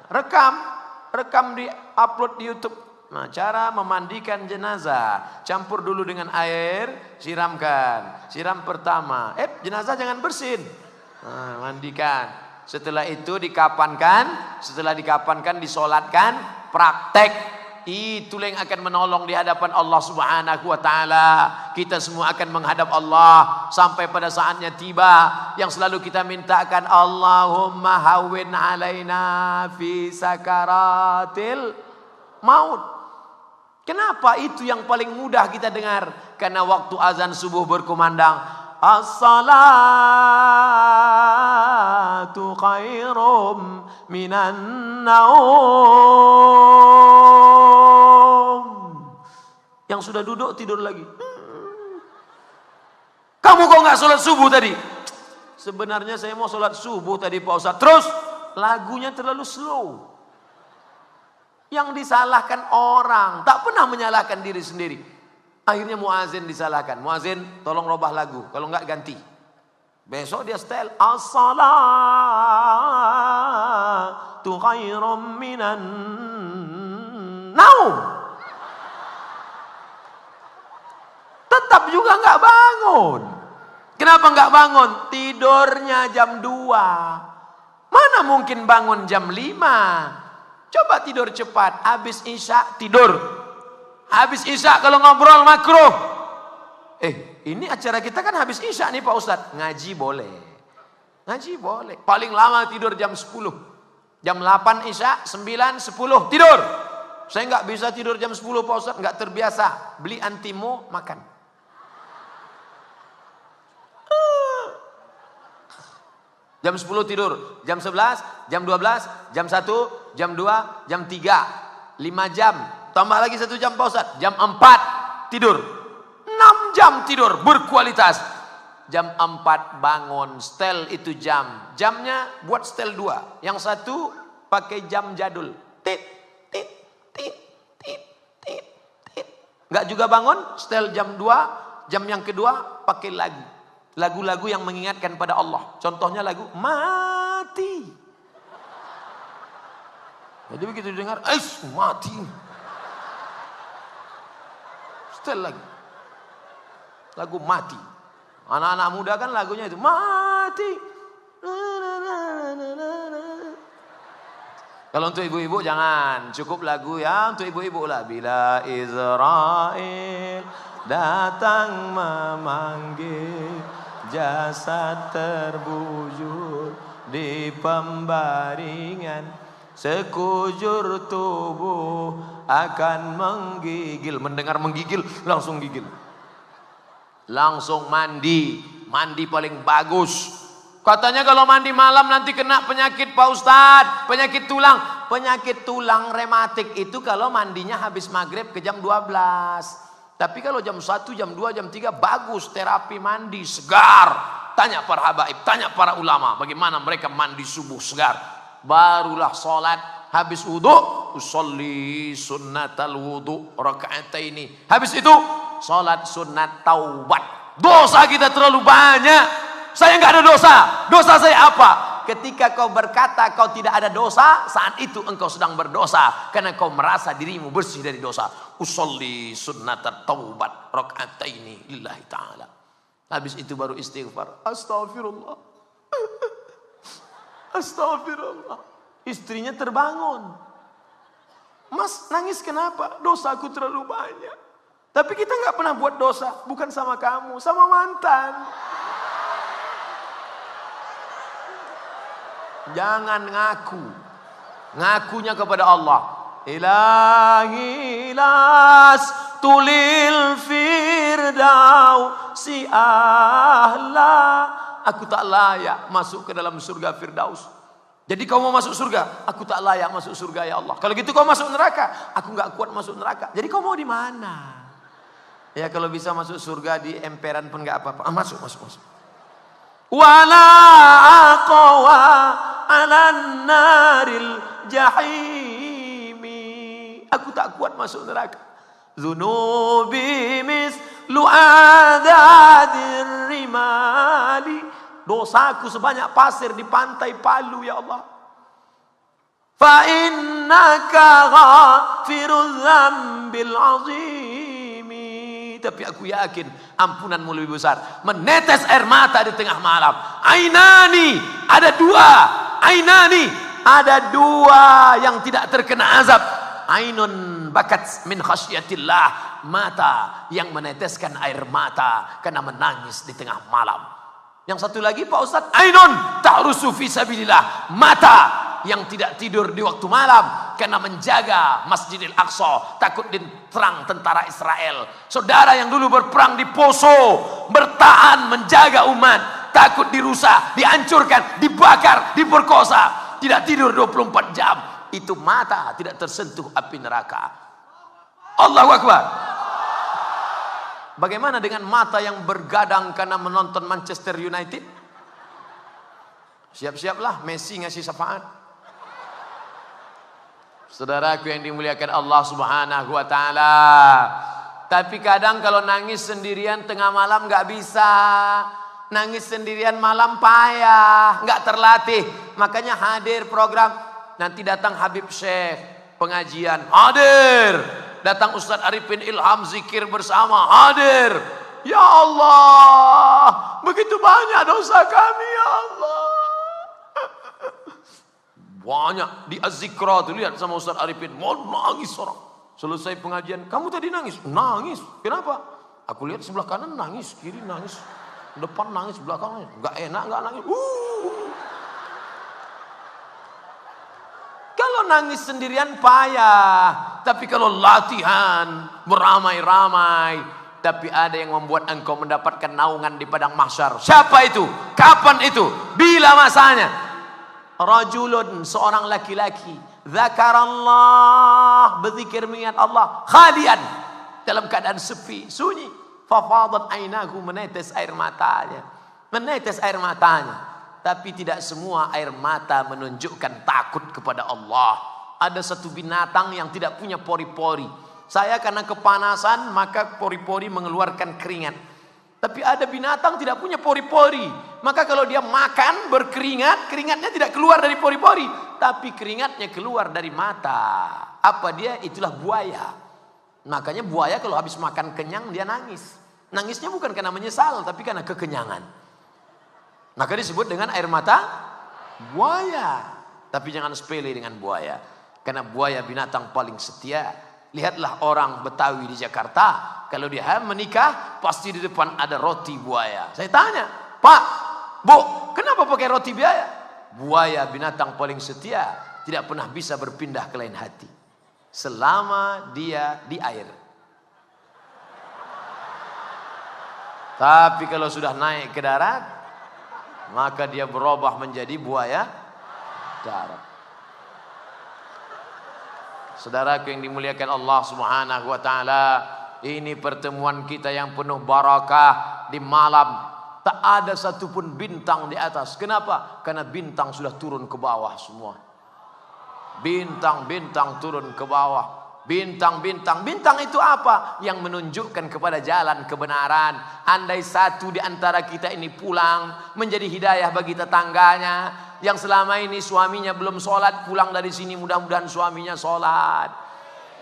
Rekam di upload di YouTube. Nah, cara memandikan jenazah, campur dulu dengan air, siramkan. Siram pertama. Jenazah jangan bersin. Nah, mandikan. Setelah itu dikapankan, disolatkan, praktek. Itulah yang akan menolong di hadapan Allah Subhanahu wa taala. Kita semua akan menghadap Allah sampai pada saatnya tiba yang selalu kita mintakan, Allahumma hawwin alaina fi sakaratil maut. Kenapa itu yang paling mudah kita dengar? Karena waktu azan subuh berkumandang, as-salatu khairum minan naum. Yang sudah duduk tidur lagi. Kamu kok nggak sholat subuh tadi? Sebenarnya saya mau sholat subuh tadi Pak Ustadz. Terus lagunya terlalu slow. Yang disalahkan orang, tak pernah menyalahkan diri sendiri. Akhirnya muazin disalahkan. Muazin tolong robah lagu, kalau enggak ganti. Besok dia setel as-salatu khairum minan naum. Tetap juga nggak bangun. Kenapa nggak bangun? Tidurnya jam 2. Mana mungkin bangun jam 5? Coba tidur cepat. Habis isya tidur. Habis isya kalau ngobrol makruh. Ini acara kita kan habis isya nih Pak Ustadz. Ngaji boleh. Ngaji boleh. Paling lama tidur jam 10. Jam 8 isya, 9, 10 tidur. Saya nggak bisa tidur jam 10 Pak Ustadz. Nggak terbiasa. Beli antimo makan. Jam 10 tidur, jam 11, jam 12, jam 1, jam 2, jam 3, 5 jam. Tambah lagi 1 jam Pak Ustadz, jam 4 tidur. 6 jam tidur berkualitas. Jam 4 bangun, setel itu jam. Jamnya buat setel 2. Yang satu pakai jam jadul. Tit, tit, tit, tit, tit, tit. Nggak juga bangun, setel jam 2. Jam yang kedua pakai lagu. Lagu-lagu yang mengingatkan pada Allah. Contohnya lagu mati. Jadi begitu dengar, mati. Setel lagi. Lagu mati. Anak-anak muda kan lagunya itu mati. Kalau untuk ibu-ibu jangan. Cukup lagu ya untuk ibu-ibu lah. Bila Israel datang memanggil, jasad terbujur di pembaringan, sekujur tubuh akan menggigil. Mendengar menggigil, langsung gigil. Langsung mandi. Mandi paling bagus. Katanya kalau mandi malam nanti kena penyakit Pak Ustadz. Penyakit tulang. Penyakit tulang rematik itu kalau mandinya habis maghrib ke jam 12. Tapi kalau jam 1, jam 2, jam 3 bagus terapi mandi segar. Tanya para habaib, tanya para ulama bagaimana mereka mandi subuh segar. Barulah sholat, habis wudu, usolli sunnatal wudu raka'ataini. Habis itu sholat sunat taubat. Dosa kita terlalu banyak. Saya nggak ada dosa. Dosa saya apa? Ketika kau berkata kau tidak ada dosa, saat itu engkau sedang berdosa karena kau merasa dirimu bersih dari dosa. Usolli sunnatat taubat raka'ataini lillahi ta'ala. Habis itu baru istighfar. Astagfirullah. Astagfirullah. Istrinya terbangun. Mas nangis kenapa? Dosaku terlalu banyak. Tapi kita nggak pernah buat dosa. Bukan sama kamu, sama mantan. Jangan ngaku. Ngakunya kepada Allah. Ilahi las tulil firdausi ahla. Aku tak layak masuk ke dalam surga Firdaus. Jadi kau mau masuk surga? Aku tak layak masuk surga ya Allah. Kalau gitu kau masuk neraka? Aku nggak kuat masuk neraka. Jadi kau mau di mana? Ya kalau bisa masuk surga di emperan pun nggak apa-apa. Masuk. Wala aqwa alan naril jahimi. Aku tak kuat masuk neraka. Zunubi mislu adadir rimali. Dosaku sebanyak pasir di pantai Palu ya Allah. Fa innaka ghafirul dzambil azimi. Tapi aku yakin ampunanmu lebih besar. Menetes air mata di tengah malam. Ainani, ada dua. Ainani, ada dua yang tidak terkena azab. Ainun bakat min khasyatillah. Mata yang meneteskan air mata karena menangis di tengah malam. Yang satu lagi Pak Ustadz, ainun ta'rusu fi sabilillah. Mata yang tidak tidur di waktu malam karena menjaga Masjidil Aqsa, takut diterang tentara Israel. Saudara yang dulu berperang di Poso, bertahan menjaga umat, takut dirusak, dihancurkan, dibakar, diperkosa, tidak tidur 24 jam. Itu mata tidak tersentuh api neraka. Allahu Akbar. Bagaimana dengan mata yang bergadang karena menonton Manchester United? Siap-siaplah Messi ngasih syafaat. Saudaraku yang dimuliakan Allah Subhanahu wa taala. Tapi kadang kalau nangis sendirian tengah malam gak bisa. Nangis sendirian malam payah, nggak terlatih. Makanya hadir program. Nanti datang Habib Syekh pengajian, hadir. Datang Ustadz Arifin Ilham zikir bersama, hadir. Ya Allah, begitu banyak dosa kami ya Allah. Banyak di Az-Zikra tuh, lihat sama Ustadz Arifin, mau nangis orang. Selesai pengajian, kamu tadi nangis? Nangis. Kenapa? Aku lihat sebelah kanan nangis, kiri nangis. Depan nangis, belakang nangis. Enggak enak, enggak nangis. Kalau nangis sendirian payah. Tapi kalau latihan, beramai-ramai. Tapi ada yang membuat engkau mendapatkan naungan di padang mahsyar. Siapa itu? Kapan itu? Bila masanya? Rajulun, seorang laki-laki. Zakarallah, berzikir mengingat Allah. Khalian, dalam keadaan sepi, sunyi. Fafadat ainahu, menetes air matanya. Menetes air matanya. Tapi tidak semua air mata menunjukkan takut kepada Allah. Ada satu binatang yang tidak punya pori-pori. Saya karena kepanasan maka pori-pori mengeluarkan keringat. Tapi ada binatang tidak punya pori-pori. Maka kalau dia makan berkeringat, keringatnya tidak keluar dari pori-pori. Tapi keringatnya keluar dari mata. Apa dia? Itulah buaya. Makanya buaya kalau habis makan kenyang dia nangis. Nangisnya bukan karena menyesal, tapi karena kekenyangan. Maka disebut dengan air mata buaya. Tapi jangan sepele dengan buaya. Karena buaya binatang paling setia. Lihatlah orang Betawi di Jakarta. Kalau dia menikah, pasti di depan ada roti buaya. Saya tanya, Pak, Bu, kenapa pakai roti buaya? Buaya binatang paling setia. Tidak pernah bisa berpindah ke lain hati. Selama dia di air. Tapi kalau sudah naik ke darat, maka dia berubah menjadi buaya darat. Saudaraku yang dimuliakan Allah Subhanahu wa taala, ini pertemuan kita yang penuh barakah di malam. Tak ada satupun bintang di atas. Kenapa? Karena bintang sudah turun ke bawah semua. Bintang-bintang turun ke bawah. Bintang-bintang, bintang itu apa? Yang menunjukkan kepada jalan kebenaran. Andai satu di antara kita ini pulang, menjadi hidayah bagi tetangganya yang selama ini suaminya belum sholat, pulang dari sini mudah-mudahan suaminya sholat.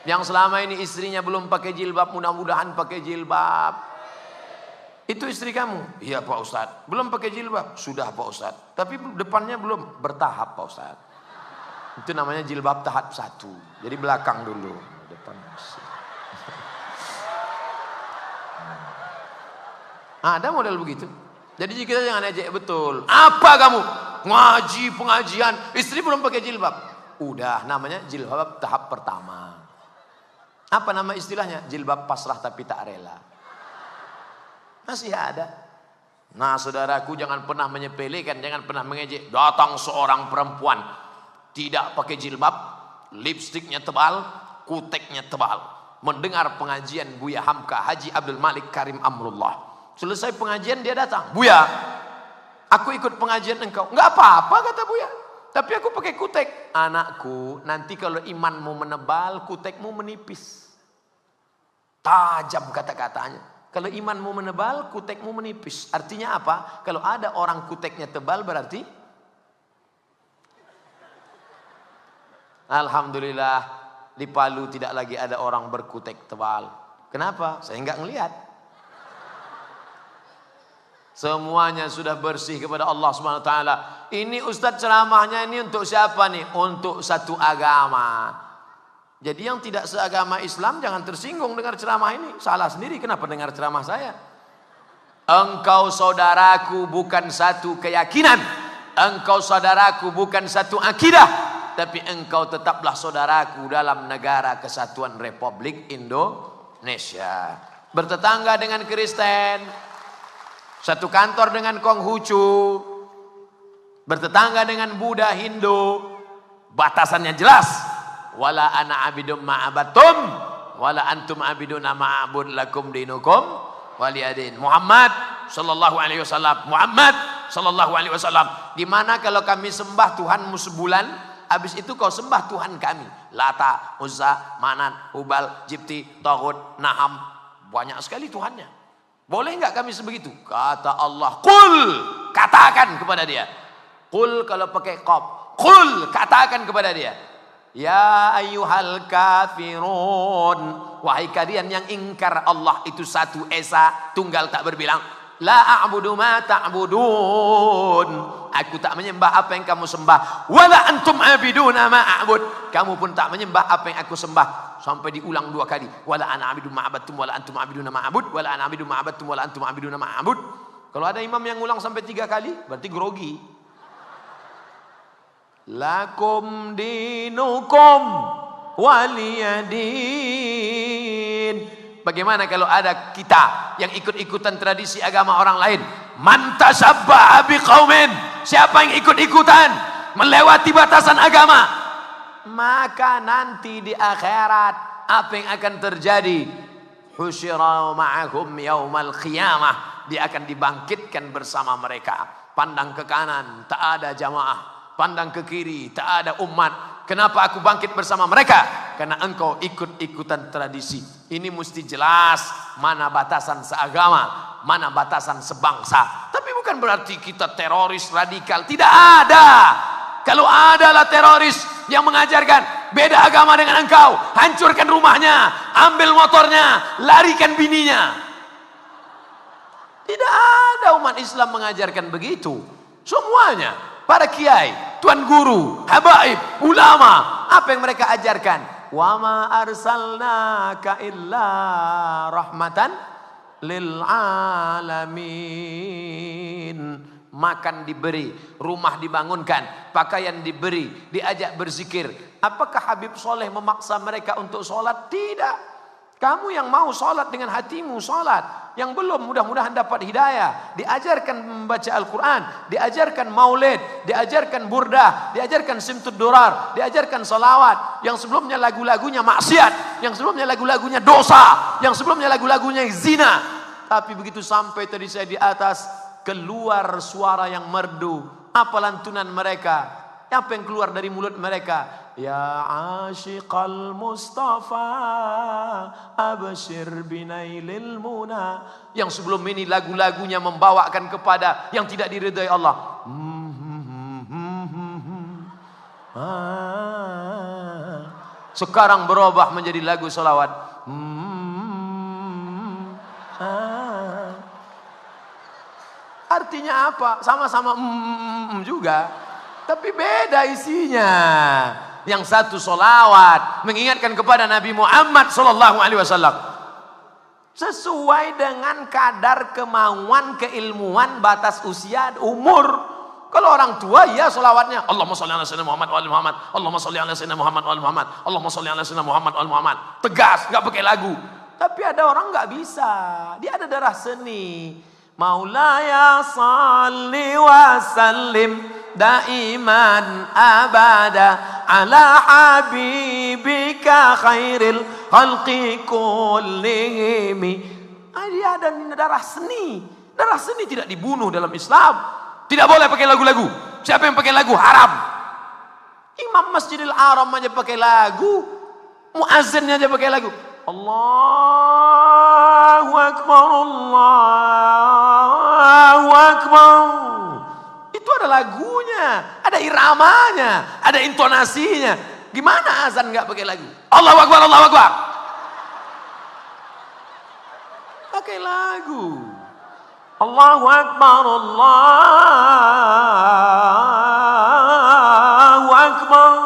Yang selama ini istrinya belum pakai jilbab, mudah-mudahan pakai jilbab. Itu istri kamu? Iya Pak Ustadz. Belum pakai jilbab? Sudah Pak Ustadz. Tapi depannya belum, bertahap Pak Ustadz. Itu namanya jilbab tahap 1. Jadi belakang dulu, depan masih. Ada model begitu. Jadi kita jangan ejek betul. Apa kamu? Ngaji, pengajian, istri belum pakai jilbab. Udah, namanya jilbab tahap pertama. Apa nama istilahnya? Jilbab pasrah tapi tak rela. Masih ada. Nah saudaraku, jangan pernah menyepelekan, jangan pernah mengejek. Datang seorang perempuan tidak pakai jilbab, lipstiknya tebal, kuteknya tebal. Mendengar pengajian Buya Hamka Haji Abdul Malik Karim Amrullah. Selesai pengajian dia datang. Buya, aku ikut pengajian engkau. Enggak apa-apa kata Buya. Tapi aku pakai kutek. Anakku, nanti kalau imanmu menebal, kutekmu menipis. Tajam kata-katanya. Kalau imanmu menebal, kutekmu menipis. Artinya apa? Kalau ada orang kuteknya tebal berarti alhamdulillah di Palu tidak lagi ada orang berkutek tebal. Kenapa? Saya enggak ngelihat. Semuanya sudah bersih kepada Allah Subhanahu wa taala. Ini Ustadz ceramahnya ini untuk siapa nih? Untuk satu agama. Jadi yang tidak seagama Islam jangan tersinggung dengar ceramah ini. Salah sendiri kenapa dengar ceramah saya? Engkau saudaraku bukan satu keyakinan. Engkau saudaraku bukan satu akidah. Tapi engkau tetaplah saudaraku dalam negara kesatuan Republik Indonesia. Bertetangga dengan Kristen. Satu kantor dengan Konghucu. Bertetangga dengan Buddha, Hindu. Batasannya jelas. Wala ana abidum ma'abatum. Wala antum abiduna ma'abud lakum dinukum waliyadin. Muhammad sallallahu alaihi wasallam. Muhammad sallallahu alaihi wasallam. Dimana kalau kami sembah Tuhanmu sebulan, habis itu kau sembah Tuhan kami. Lata, Uzza, Manat, Hubal, Jibti, Taghut, Naham. Banyak sekali Tuhannya. Boleh nggak kami sebegitu? Kata Allah, qul, katakan kepada dia. Qul kalau pakai qaf, qul, katakan kepada dia. Ya ayyuhal kafirun, wahai kalian yang ingkar Allah itu satu esa, tunggal tak berbilang. La a'budu ma ta'budun, aku tak menyembah apa yang kamu sembah. Wala antum abiduna ma a'bud, kamu pun tak menyembah apa yang aku sembah. Sampai diulang 2 kali. Wala ana abidu ma abattum wala antum abiduna ma a'bud, wala ana abidu ma abattum wala antum abiduna ma a'bud. Kalau ada imam yang ulang sampai 3 kali, berarti grogi. Lakum dinukum waliyadin. Bagaimana kalau ada kita yang ikut-ikutan tradisi agama orang lain? Man tasabbaha biqaumin, siapa yang ikut-ikutan melewati batasan agama, maka nanti di akhirat apa yang akan terjadi? Husyira ma'ahum yaumal qiyamah, dia akan dibangkitkan bersama mereka. Pandang ke kanan, tak ada jamaah. Pandang ke kiri, tak ada umat. Kenapa aku bangkit bersama mereka? Karena engkau ikut-ikutan tradisi. Ini mesti jelas mana batasan seagama, mana batasan sebangsa. Tapi bukan berarti kita teroris radikal. Tidak ada. Kalau adalah teroris yang mengajarkan beda agama dengan engkau, hancurkan rumahnya, ambil motornya, larikan bininya. Tidak ada umat Islam mengajarkan begitu. Semuanya. Para kiai, tuan guru, habaib, ulama, apa yang mereka ajarkan? Wa ma arsalnaka illa rahmatan lil alamin. Makan diberi, rumah dibangunkan, pakaian diberi, diajak berzikir. Apakah Habib Soleh memaksa mereka untuk sholat? Tidak. Kamu yang mau sholat dengan hatimu sholat. Yang belum mudah-mudahan dapat hidayah. Diajarkan membaca Al-Quran. Diajarkan maulid. Diajarkan burdah. Diajarkan simtud durar. Diajarkan salawat. Yang sebelumnya lagu-lagunya maksiat. Yang sebelumnya lagu-lagunya dosa. Yang sebelumnya lagu-lagunya zina. Tapi begitu sampai tadi saya di atas, keluar suara yang merdu. Apa lantunan mereka? Apa yang keluar dari mulut mereka? Ya asyiqal Mustafa abshir binailil muna. Yang sebelum ini lagu-lagunya membawakan kepada yang tidak diridai Allah. Sekarang berubah menjadi lagu salawat. Artinya apa? Sama-sama juga, tapi beda isinya. Yang satu solawat mengingatkan kepada Nabi Muhammad SAW sesuai dengan kadar kemauan, keilmuan, batas usia, umur. Kalau orang tua ya solawatnya Allahumma sholli ala sayyidina Muhammad wa ali Muhammad, Allahumma sholli ala sayyidina Muhammad wa ali Muhammad, Allahumma sholli ala sayyidina Muhammad wa ali Muhammad. Tegas, nggak pakai lagu. Tapi ada orang nggak bisa, dia ada darah seni. Maulaya salli wa sallim daiman abada ala habibika khairil khalqi kullihim. Dia ada darah seni. Darah seni tidak dibunuh dalam Islam. Tidak boleh pakai lagu-lagu. Siapa yang pakai lagu haram. Imam Masjidil Haram aja pakai lagu, muazzinnya aja pakai lagu. Allahu Akbar, Allahu Akbar. Itu ada lagunya, ada iramanya, ada intonasinya. Gimana azan nggak pakai lagu? Allahu Akbar, Allahu Akbar. Pakai lagu. Allahu Akbar, Allahu Akbar.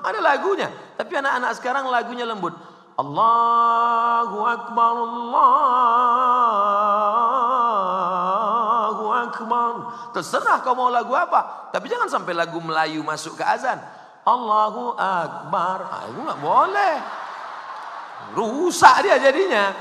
Ada lagunya. Tapi anak-anak sekarang lagunya lembut. Allahu Akbar, Allahu Akbar. Terserah kau mau lagu apa. Tapi jangan sampai lagu Melayu masuk ke azan. Allahu Akbar. Itu nggak boleh. Rusak dia jadinya.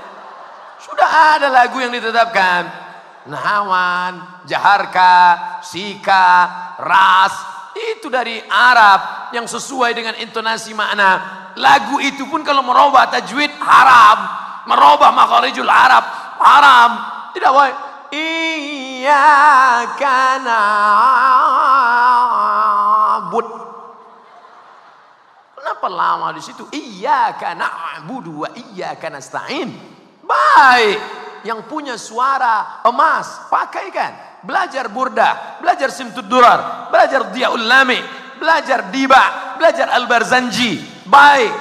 Sudah ada lagu yang ditetapkan. Nahawan, jaharka, sika, ras. Itu dari Arab yang sesuai dengan intonasi makna. Lagu itu pun kalau merubah tajwid haram, merubah makharijul Arab haram. Tidak boleh. Iyyaka na'bud. Kenapa lama di situ? Iyyaka na'budu wa iyyaka nasta'in. Baik. yang punya suara emas, pakaikan. Belajar burda, belajar simtud durar, belajar diyaul lami, belajar diba, belajar al-barzanji. Baik.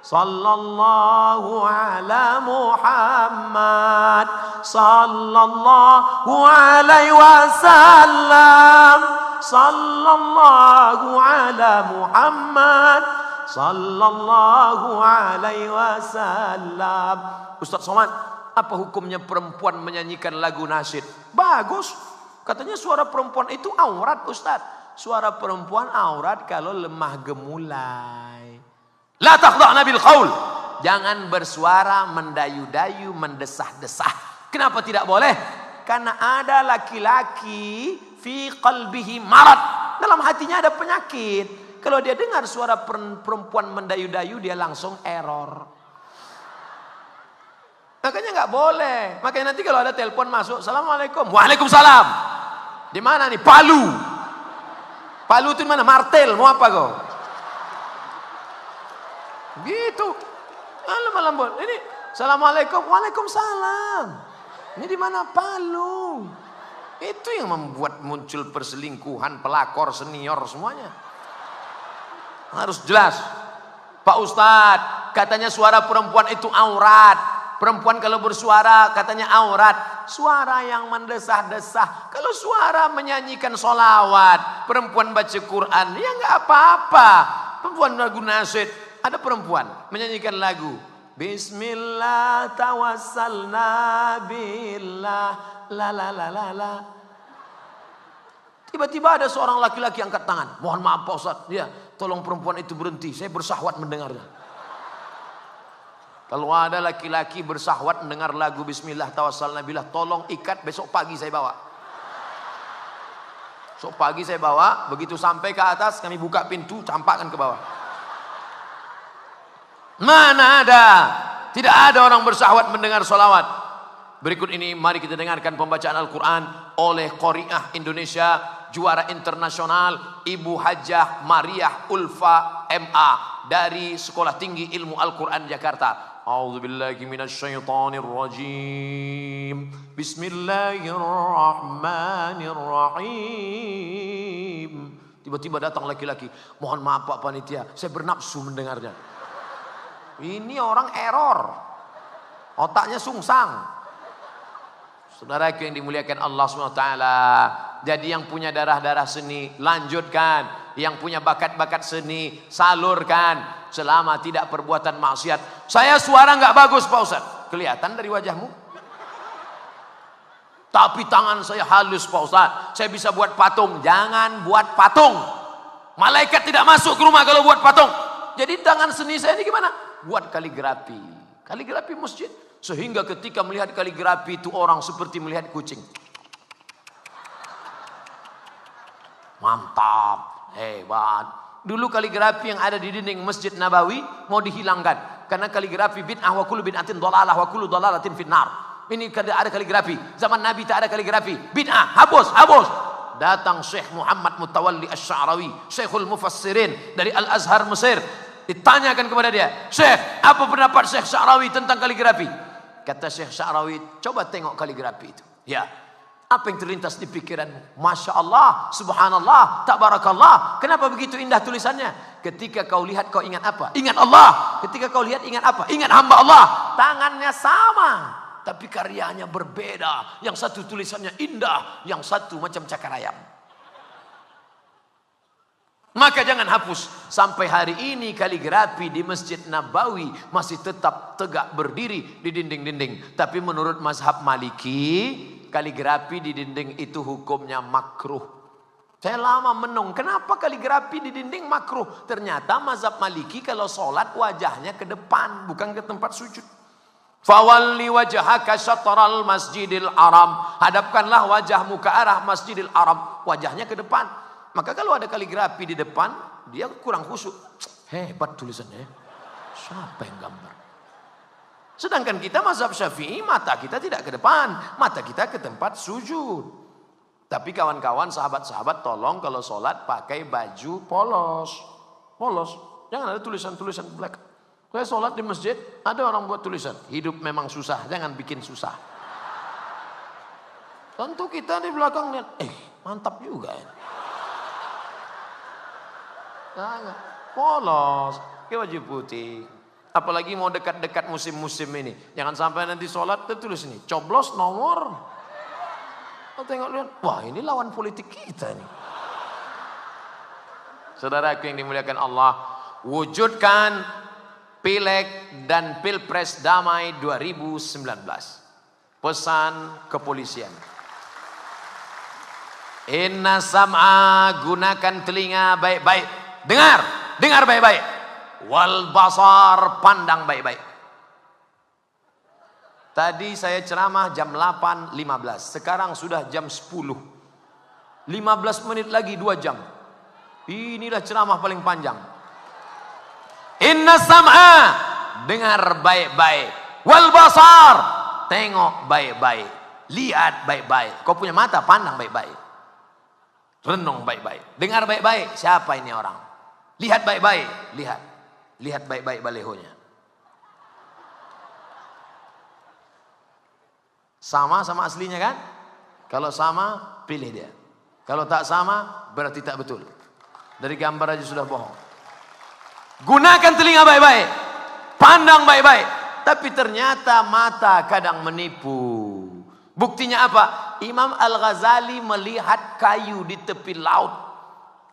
Sallallahu ala Muhammad, sallallahu alaihi wasallam, sallallahu ala Muhammad, sallallahu alaihi wasallam. Ustaz Somad, apa hukumnya perempuan menyanyikan lagu nasyid? Bagus. Katanya suara perempuan itu aurat, Ustaz. Suara perempuan aurat kalau lemah gemulai. La takhda'na bil qaul. Jangan bersuara mendayu-dayu, mendesah-desah. Kenapa tidak boleh? Karena ada laki-laki fi qalbihi marad. Dalam hatinya ada penyakit. Kalau dia dengar suara perempuan mendayu-dayu, dia langsung error. Makanya nggak boleh. Makanya nanti kalau ada telepon masuk, Assalamualaikum, Waalaikumsalam. Di mana nih? Palu. Palu itu di mana? Martel. Mau apa kau? Gitu. Malam-malam. Ini Assalamualaikum, Waalaikumsalam. Ini di mana? Palu. Itu yang membuat muncul perselingkuhan, pelakor, senior semuanya. Harus jelas. Pak Ustadz, katanya suara perempuan itu aurat. Perempuan kalau bersuara katanya aurat. Suara yang mendesah-desah. Kalau suara menyanyikan sholawat, perempuan baca Quran, ya nggak apa-apa. Perempuan lagu nasyid. Ada perempuan menyanyikan lagu Bismillah tawassalna billah la la la la la. Tiba-tiba ada seorang laki-laki angkat tangan. Mohon maaf Pak Ustaz, ya, tolong perempuan itu berhenti. Saya bersahwat mendengarnya. Kalau ada laki-laki bersahwat mendengar lagu Bismillah tawassalna billah, tolong ikat, besok pagi saya bawa. Besok pagi saya bawa, begitu sampai ke atas kami buka pintu, campakkan ke bawah. Mana ada? Tidak ada orang bersahwat mendengar solawat. Berikut ini mari kita dengarkan pembacaan Al-Quran oleh Qori'ah Indonesia, juara internasional Ibu Hajjah Mariah Ulfa MA dari Sekolah Tinggi Ilmu Al-Quran Jakarta. A'udzubillahi minasyaitonirrajim. Bismillahirrahmanirrahim. Tiba-tiba datang laki-laki. Mohon maaf Pak Panitia, saya bernafsu mendengarnya. Ini orang error, otaknya sungsang. Saudaraku yang dimuliakan Allah SWT. Jadi yang punya darah-darah seni, lanjutkan. Yang punya bakat-bakat seni, salurkan. Selama tidak perbuatan maksiat. Saya suara nggak bagus Pak Ustaz. Kelihatan dari wajahmu. Tapi tangan saya halus Pak Ustaz. Saya bisa buat patung. Jangan buat patung. Malaikat tidak masuk ke rumah kalau buat patung. Jadi tangan seni saya ini gimana? Buat kaligrafi. Kaligrafi masjid. Sehingga ketika melihat kaligrafi itu orang seperti melihat kucing. Mantap. Hebat. Dulu kaligrafi yang ada di dinding Masjid Nabawi mau dihilangkan. Karena kaligrafi bid'ah wa kullu bid'atin dhalalah wa kullu dhalalatin finnar. Ini ada kaligrafi. Zaman Nabi tak ada kaligrafi. Bid'ah. Hapus. Hapus. Datang Syekh Muhammad Mutawalli Asy-Sya'rawi. Syekhul Mufassirin dari Al-Azhar Mesir. Ditanyakan kepada dia, Syekh, apa pendapat Syekh Sya'rawi tentang kaligrafi? Kata Syekh Sya'rawi, coba tengok kaligrafi itu. Ya, apa yang terlintas di pikiranmu? Masya Allah, subhanallah, tabarakallah. Kenapa begitu indah tulisannya? Ketika kau lihat kau ingat apa? Ingat Allah. Ketika kau lihat ingat apa? Ingat hamba Allah. Tangannya sama, tapi karyanya berbeda. Yang satu tulisannya indah, yang satu macam cakar ayam. Maka jangan hapus. Sampai hari ini kaligrafi di Masjid Nabawi masih tetap tegak berdiri di dinding-dinding. Tapi menurut mazhab Maliki, kaligrafi di dinding itu hukumnya makruh. Saya lama menung, kenapa kaligrafi di dinding makruh? Ternyata mazhab Maliki kalau sholat wajahnya ke depan, bukan ke tempat sujud. Fawalli wajhaka syatral masjidil haram. Hadapkanlah wajahmu ke arah Masjidil Haram. Wajahnya ke depan. Maka kalau ada kaligrafi di depan, dia kurang khusyuk. Hebat tulisannya. Siapa yang gambar? Sedangkan kita mazhab Syafi'i, mata kita tidak ke depan, mata kita ke tempat sujud. Tapi kawan-kawan, sahabat-sahabat, tolong kalau sholat pakai baju polos. Polos. Jangan ada tulisan-tulisan belakang. Saya sholat di masjid, ada orang buat tulisan. Hidup memang susah, jangan bikin susah. Tentu kita di belakang lihat, mantap juga ya. Nah, polos, ke baju putih. Apalagi mau dekat-dekat musim-musim ini. Jangan sampai nanti sholat tertulis ini, coblos nomor. Oh, tengok lihat, wah ini lawan politik kita nih. Saudaraku yang dimuliakan Allah, wujudkan Pileg dan Pilpres damai 2019. Pesan kepolisian. Inna sam'a, gunakan telinga baik-baik. Dengar baik-baik. Wal basar, pandang baik-baik. Tadi saya ceramah jam 8.15. Sekarang sudah jam 10. 15 menit lagi 2 jam. Inilah ceramah paling panjang. Inna sam'a, dengar baik-baik. Wal basar, tengok baik-baik. Lihat baik-baik. Kau punya mata, pandang baik-baik. Renung baik-baik. Dengar baik-baik. Siapa ini orang? Lihat baik-baik. Lihat baik-baik balehonya. Sama aslinya kan? Kalau sama, pilih dia. Kalau tak sama, berarti tak betul. Dari gambar aja sudah bohong. Gunakan telinga baik-baik. Pandang baik-baik. Tapi ternyata mata kadang menipu. Buktinya apa? Imam Al-Ghazali melihat kayu di tepi laut.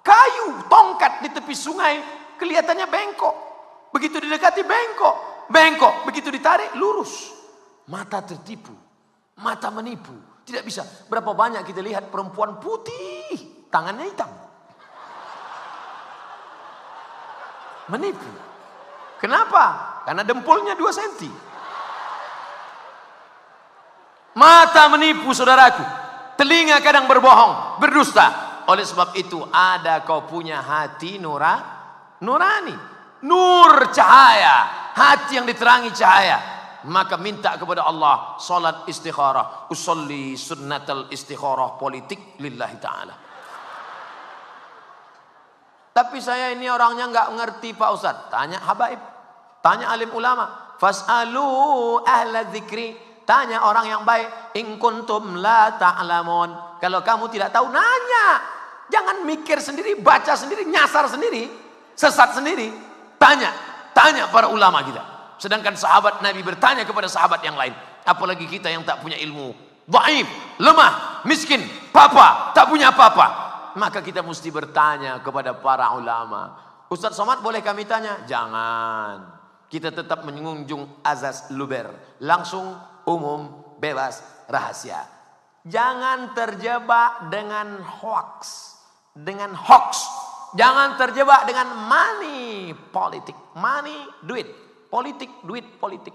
Kayu, tongkat di tepi sungai, kelihatannya bengkok. Begitu didekati bengkok. Begitu ditarik lurus. Mata tertipu. Mata menipu. Tidak bisa. Berapa banyak kita lihat perempuan putih, tangannya hitam. Menipu. Kenapa? Karena dempulnya 2 senti. Mata menipu saudaraku. Telinga kadang berbohong, berdusta. Oleh sebab itu ada kau punya hati nurani. Nur cahaya. Hati yang diterangi cahaya. Maka minta kepada Allah salat istikharah. Usolli sunnatal istikharah politik lillahi ta'ala. Tapi saya ini orangnya nggak ngerti Pak Ustadz. Tanya habaib, tanya alim ulama. Fas'alu ahla dzikri. Tanya orang yang baik. In kuntum la ta'lamun. Kalau kamu tidak tahu, nanya. Jangan mikir sendiri, baca sendiri, nyasar sendiri, sesat sendiri. Tanya para ulama kita. Sedangkan sahabat Nabi bertanya kepada sahabat yang lain. Apalagi kita yang tak punya ilmu. Dhaif, lemah, miskin, papa, tak punya apa-apa. Maka kita mesti bertanya kepada para ulama. Ustaz Somad boleh kami tanya? Jangan. Kita tetap mengunjung azas luber. Langsung, umum, bebas, rahasia. Jangan terjebak dengan hoax. Jangan terjebak dengan money politik. Money, duit. Politik, duit, politik.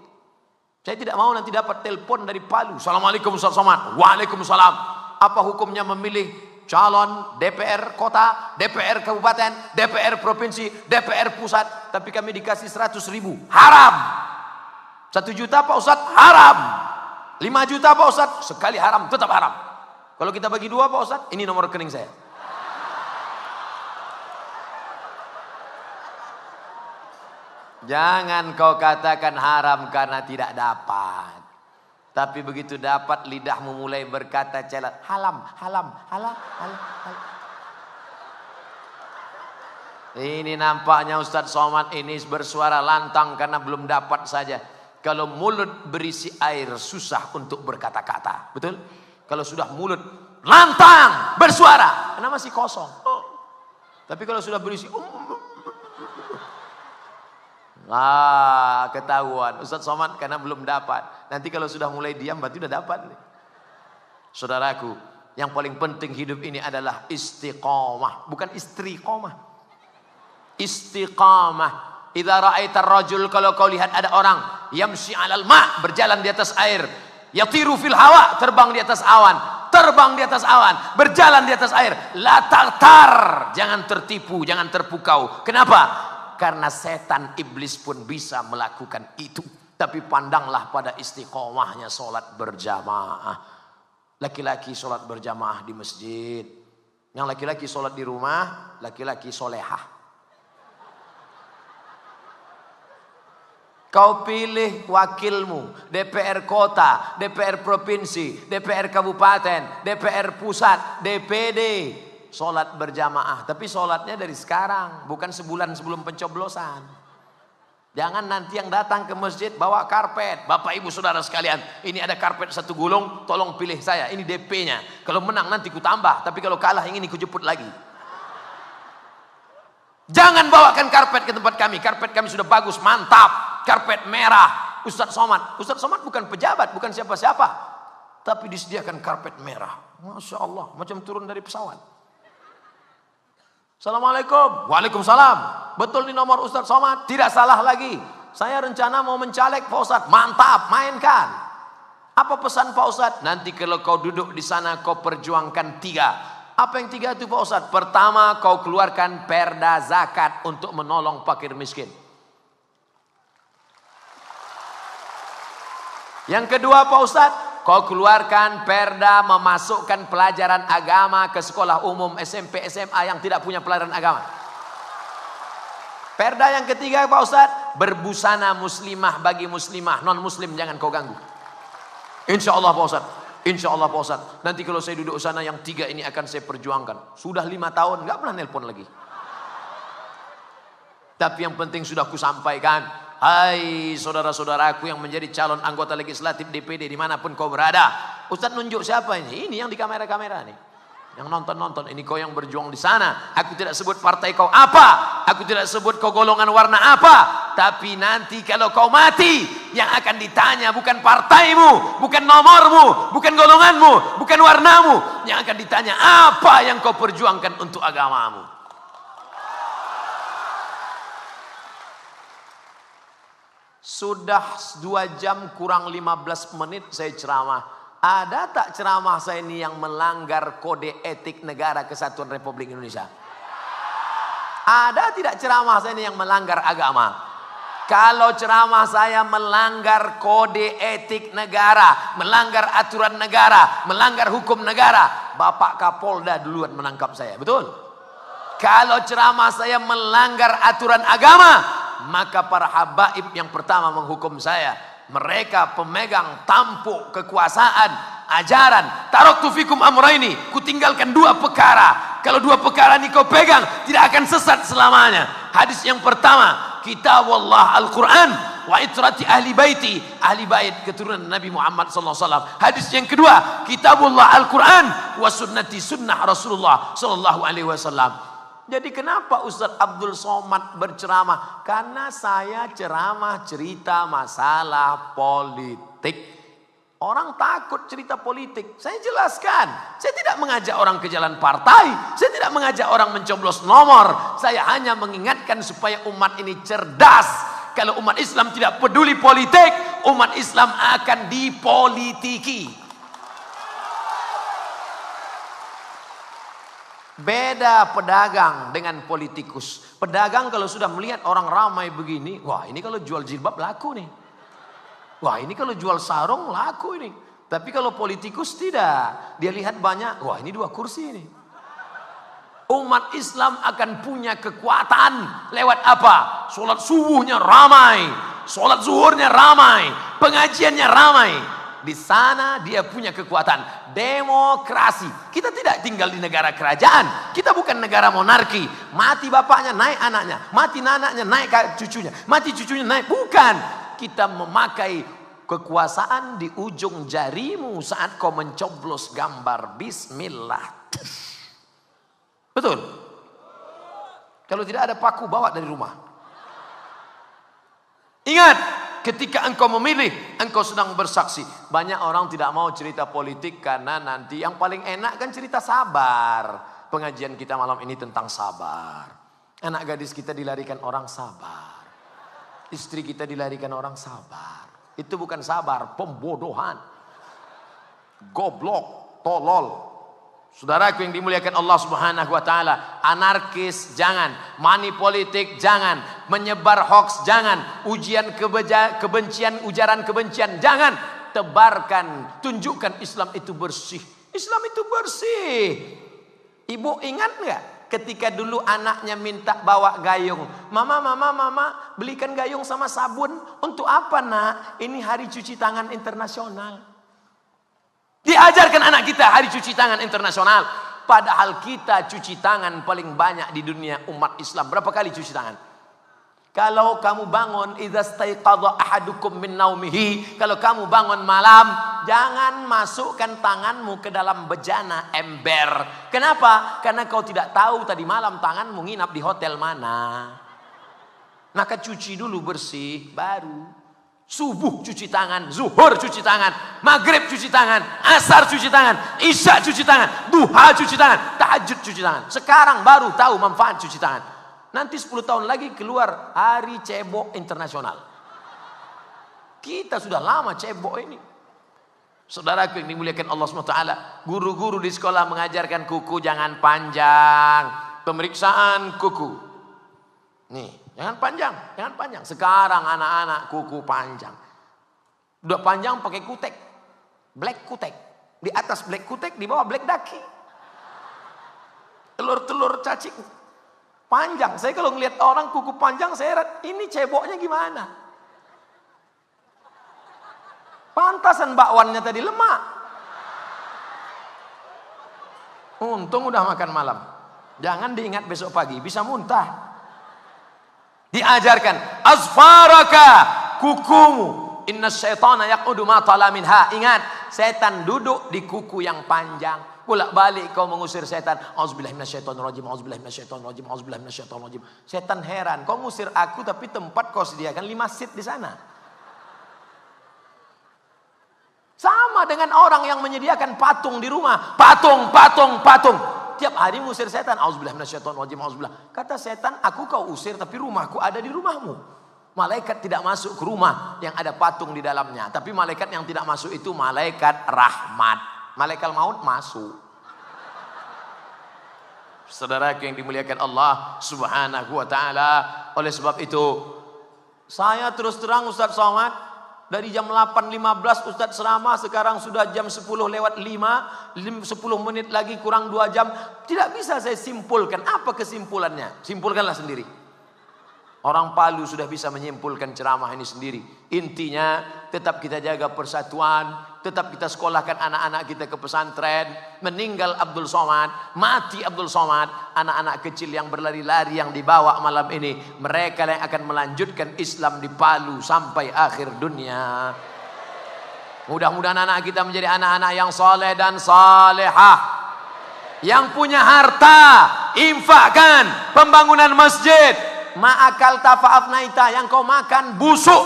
Saya tidak mau nanti dapat telepon dari Palu. Assalamualaikum Ustaz Somad. Waalaikumsalam. Apa hukumnya memilih calon DPR kota, DPR kabupaten, DPR provinsi, DPR pusat, tapi kami dikasih 100.000. Haram. 1 juta Pak Ustaz, haram. 5 juta Pak Ustaz, sekali haram, tetap haram. Kalau kita bagi 2 Pak Ustaz, ini nomor rekening saya. Jangan kau katakan haram karena tidak dapat. Tapi begitu dapat, lidahmu mulai berkata celat. Halam. Ini nampaknya Ustadz Somad ini bersuara lantang karena belum dapat saja. Kalau mulut berisi air, susah untuk berkata-kata. Betul? Kalau sudah mulut lantang, bersuara, karena masih kosong. Tapi kalau sudah berisi, ketahuan Ustadz Somad karena belum dapat. Nanti kalau sudah mulai diam berarti sudah dapat. Saudaraku, yang paling penting hidup ini adalah istiqomah, bukan istriqomah. Istiqamah. Idza ra'aita ar-rajul, kalau kau lihat ada orang yamshi 'alal ma', berjalan di atas air, yatiru fil hawa, terbang di atas awan, berjalan di atas air, la tartar, jangan tertipu, jangan terpukau. Kenapa? Karena setan iblis pun bisa melakukan itu. Tapi pandanglah pada istiqomahnya sholat berjamaah. Laki-laki sholat berjamaah di masjid. Yang laki-laki sholat di rumah, laki-laki solehah. Kau pilih wakilmu, DPR kota, DPR provinsi, DPR kabupaten, DPR pusat, DPD. Sholat berjamaah, tapi sholatnya dari sekarang, bukan sebulan sebelum pencoblosan. Jangan nanti yang datang ke masjid bawa karpet. Bapak ibu saudara sekalian, ini ada karpet 1 gulung, tolong pilih saya, ini DP-nya. Kalau menang nanti ku tambah, tapi kalau kalah yang ini ku jemput lagi. Jangan bawakan karpet ke tempat kami. Karpet kami sudah bagus, mantap. Karpet merah. Ustadz Somad bukan pejabat, bukan siapa-siapa, tapi disediakan karpet merah. Masya Allah, macam turun dari pesawat. Assalamualaikum. Waalaikumsalam. Betul ini nomor Ustadz Somad? Tidak salah lagi. Saya rencana mau mencaleg Pak Ustadz. Mantap, mainkan. Apa pesan Pak Ustadz? Nanti kalau kau duduk di sana kau perjuangkan 3. Apa yang 3 itu Pak Ustadz? Pertama, kau keluarkan perda zakat untuk menolong fakir miskin. Yang kedua Pak Ustadz, kau keluarkan perda memasukkan pelajaran agama ke sekolah umum, SMP, SMA yang tidak punya pelajaran agama. Perda yang ketiga Pak Ustadz, berbusana muslimah bagi muslimah, non muslim jangan kau ganggu. Insya Allah Pak Ustadz, insya Allah Pak Ustadz, nanti kalau saya duduk sana yang 3 ini akan saya perjuangkan. Sudah 5 tahun nggak pernah nelpon lagi. Tapi yang penting sudah kusampaikan. Hai saudara-saudaraku yang menjadi calon anggota legislatif DPD dimanapun kau berada. Ustadz nunjuk siapa ini? Ini yang di kamera-kamera nih. Yang nonton-nonton, ini kau yang berjuang di sana. Aku tidak sebut partai kau apa. Aku tidak sebut kau golongan warna apa. Tapi nanti kalau kau mati, yang akan ditanya bukan partaimu, bukan nomormu, bukan golonganmu, bukan warnamu. Yang akan ditanya apa yang kau perjuangkan untuk agamamu. Sudah 2 jam kurang 15 menit saya ceramah. Ada tak ceramah saya ini yang melanggar kode etik negara kesatuan Republik Indonesia? Ada tidak ceramah saya ini yang melanggar agama? Kalau ceramah saya melanggar kode etik negara, melanggar aturan negara, melanggar hukum negara, Bapak Kapolda duluan menangkap saya, betul? Kalau ceramah saya melanggar aturan agama, maka para habaib yang pertama menghukum saya. Mereka pemegang tampuk kekuasaan, ajaran. Taraktu fikum amraini, kutinggalkan 2 perkara. Kalau 2 perkara ini kau pegang, tidak akan sesat selamanya. Hadis yang pertama, kitabullah Al-Quran, wa itrati ahli baiti, ahli bait keturunan Nabi Muhammad SAW. Hadis yang kedua, kitabullah Al-Quran, wa sunnati sunnah Rasulullah SAW. Jadi kenapa Ustadz Abdul Somad berceramah? Karena saya ceramah cerita masalah politik. Orang takut cerita politik. Saya jelaskan. Saya tidak mengajak orang ke jalan partai. Saya tidak mengajak orang mencoblos nomor. Saya hanya mengingatkan supaya umat ini cerdas. Kalau umat Islam tidak peduli politik, umat Islam akan dipolitiki. Beda pedagang dengan politikus. Pedagang kalau sudah melihat orang ramai begini, wah ini kalau jual jilbab laku nih. Wah ini kalau jual sarung laku ini. Tapi kalau politikus tidak. Dia lihat banyak, wah ini 2 kursi ini. Umat Islam akan punya kekuatan lewat apa? Sholat subuhnya ramai, sholat zuhurnya ramai, pengajiannya ramai. Di sana dia punya kekuatan. Demokrasi. Kita tidak tinggal di negara kerajaan. Kita bukan negara monarki. Mati bapaknya naik anaknya. Mati anaknya naik cucunya. Mati cucunya naik. Bukan. Kita memakai kekuasaan di ujung jarimu saat kau mencoblos gambar Bismillah. Betul? Kalau tidak ada paku bawa dari rumah. Ingat. Ketika engkau memilih, engkau sedang bersaksi. Banyak orang tidak mau cerita politik karena nanti yang paling enak kan cerita sabar. Pengajian kita malam ini tentang sabar. Anak gadis kita dilarikan orang sabar. Istri kita dilarikan orang sabar. Itu bukan sabar, pembodohan. Goblok, tolol. Saudaraku yang dimuliakan Allah Subhanahu wa taala, anarkis jangan, money politik jangan, menyebar hoax jangan, kebencian, ujaran kebencian jangan. Tebarkan, tunjukkan Islam itu bersih. Islam itu bersih. Ibu ingat enggak? ketika dulu anaknya minta bawa gayung. Mama, belikan gayung sama sabun. Untuk apa nak? Ini hari cuci tangan internasional. Diajarkan anak kita hari cuci tangan internasional. Padahal kita cuci tangan paling banyak di dunia umat Islam. Berapa kali cuci tangan? Kalau kamu bangun, idza staiqadha ahadukum min naumihi, kalau kamu bangun malam, jangan masukkan tanganmu ke dalam bejana ember. Kenapa? Karena kau tidak tahu tadi malam tanganmu nginap di hotel mana. Maka cuci dulu bersih, baru subuh cuci tangan, zuhur cuci tangan, maghrib cuci tangan, asar cuci tangan, isya cuci tangan, duha cuci tangan, tahajud cuci tangan. Sekarang baru tahu manfaat cuci tangan. Nanti 10 tahun lagi keluar hari cebok internasional. Kita sudah lama cebok ini. Saudaraku yang dimuliakan Allah SWT, guru-guru di sekolah mengajarkan kuku jangan panjang. Pemeriksaan kuku. Nih, jangan panjang. Sekarang anak-anak kuku panjang. Udah panjang pakai kutek. Black kutek. Di atas black kutek, di bawah black daki. Telur-telur cacing. Panjang. Saya kalau ngelihat orang kuku panjang, saya heran, ini ceboknya gimana? Pantasan bakwannya tadi lemak. Untung udah makan malam. Jangan diingat besok pagi, bisa muntah. Diajarkan, azfaraka, kukumu. Inna syaitana yaqudu ma tala minha. Ingat, setan duduk di kuku yang panjang. Bolak-balik kau mengusir setan. Auzubillahi minasyaitonirrajim, auzubillahi minasyaitonirrajim, auzubillahi minasyaitonirrajim. Setan heran, kau ngusir aku tapi tempat kau sediakan 5 seat di sana. Sama dengan orang yang menyediakan patung di rumah. Patung. Tiap hari ngusir setan. Auzubillahi minasyaitonirrajim, auzubillah. Kata setan, aku kau usir tapi rumahku ada di rumahmu. Malaikat tidak masuk ke rumah yang ada patung di dalamnya. Tapi malaikat yang tidak masuk itu malaikat rahmat. Malaikat maut masuk. Saudaraku yang dimuliakan Allah Subhanahu wa taala, oleh sebab itu saya terus terang Ustaz Somad, dari jam 8.15 Ustaz ceramah, sekarang sudah jam 10 lewat 5, 10 menit lagi kurang 2 jam. Tidak bisa saya simpulkan. Apa kesimpulannya? Simpulkanlah sendiri. Orang Palu sudah bisa menyimpulkan ceramah ini sendiri. Intinya tetap kita jaga persatuan, tetap kita sekolahkan anak-anak kita ke pesantren. Meninggal Abdul Somad, mati Abdul Somad, anak-anak kecil yang berlari-lari yang dibawa malam ini, mereka yang akan melanjutkan Islam di Palu sampai akhir dunia. Mudah-mudahan anak kita menjadi anak-anak yang soleh dan salehah, yang punya harta, infakkan pembangunan masjid. Ma'akal tafa'afnaita, yang kau makan busuk.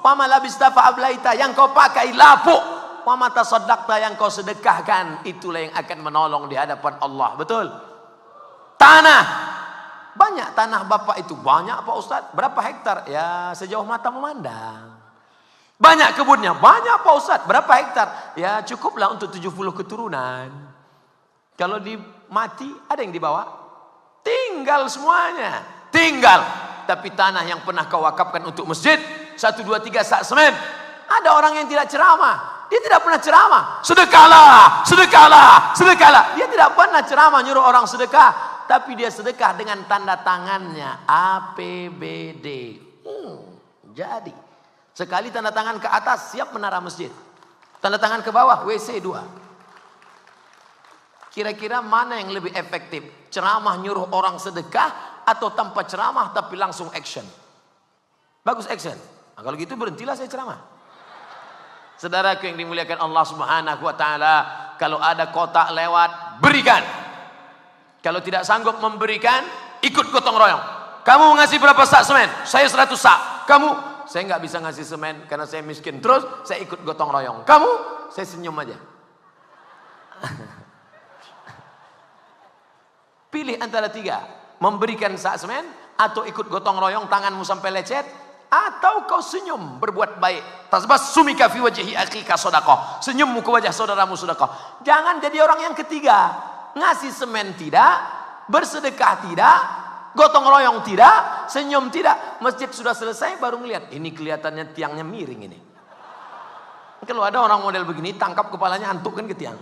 Wama labista fa'ablaita, yang kau pakai lapuk. Wama tasaddaqta, yang kau sedekahkan, itulah yang akan menolong di hadapan Allah. Betul? Tanah. Banyak tanah Bapak itu. Banyak Pak Ustaz. Berapa hektar? Ya sejauh mata memandang. Banyak kebunnya. Banyak Pak Ustaz. Berapa hektar? Ya cukuplah untuk 70 keturunan. Kalau mati ada yang dibawa? Tinggal semuanya. Tinggal. Tapi tanah yang pernah kau wakafkan untuk masjid, 1, 2, 3 sak semen. Ada orang yang tidak ceramah. Dia tidak pernah ceramah. Sedekahlah, sedekahlah, sedekahlah. Dia tidak pernah ceramah nyuruh orang sedekah. Tapi dia sedekah dengan tanda tangannya. APBD. Jadi. Sekali tanda tangan ke atas, siap menara masjid. Tanda tangan ke bawah, WC 2. Kira-kira mana yang lebih efektif? Ceramah nyuruh orang sedekah atau tanpa ceramah tapi langsung action? Bagus action. Nah, kalau gitu berhentilah saya ceramah. Saudaraku yang dimuliakan Allah Subhanahu wa taala, kalau ada kotak lewat, berikan. Kalau tidak sanggup memberikan, ikut gotong royong. Kamu ngasih berapa sak semen? Saya 100 sak. Kamu? Saya nggak bisa ngasih semen karena saya miskin. Terus saya ikut gotong royong. Kamu? Saya senyum aja. Pilih antara 3. Memberikan sak semen, atau ikut gotong royong tanganmu sampai lecet, atau kau senyum berbuat baik. Tabassumika fi wajhi akhika shadaqah. Senyummu ke wajah saudaramu sedekah. Jangan jadi orang yang ketiga. Ngasih semen tidak, bersedekah tidak, gotong royong tidak, senyum tidak. Masjid sudah selesai baru melihat, ini kelihatannya tiangnya miring ini. Kalau ada orang model begini, tangkap kepalanya, antukkan ke tiang.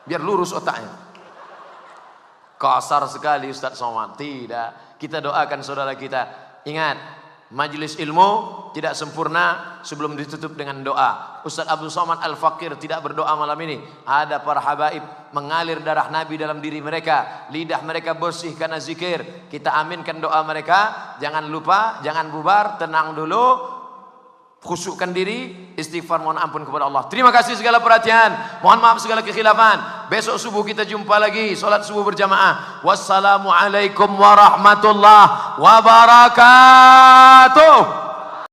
Biar lurus otaknya. Kasar sekali Ustaz Somad. Tidak. Kita doakan saudara kita. Ingat, majelis ilmu tidak sempurna sebelum ditutup dengan doa. Ustaz Abdul Somad Al-Fakir tidak berdoa malam ini. Ada para habaib mengalir darah Nabi dalam diri mereka. Lidah mereka bersih karena zikir. Kita aminkan doa mereka. Jangan lupa, jangan bubar, tenang dulu. Khusyukkan diri, istighfar, mohon ampun kepada Allah. Terima kasih segala perhatian, mohon maaf segala kekhilafan. Besok subuh kita jumpa lagi, salat subuh berjamaah. Wassalamualaikum warahmatullahi wabarakatuh.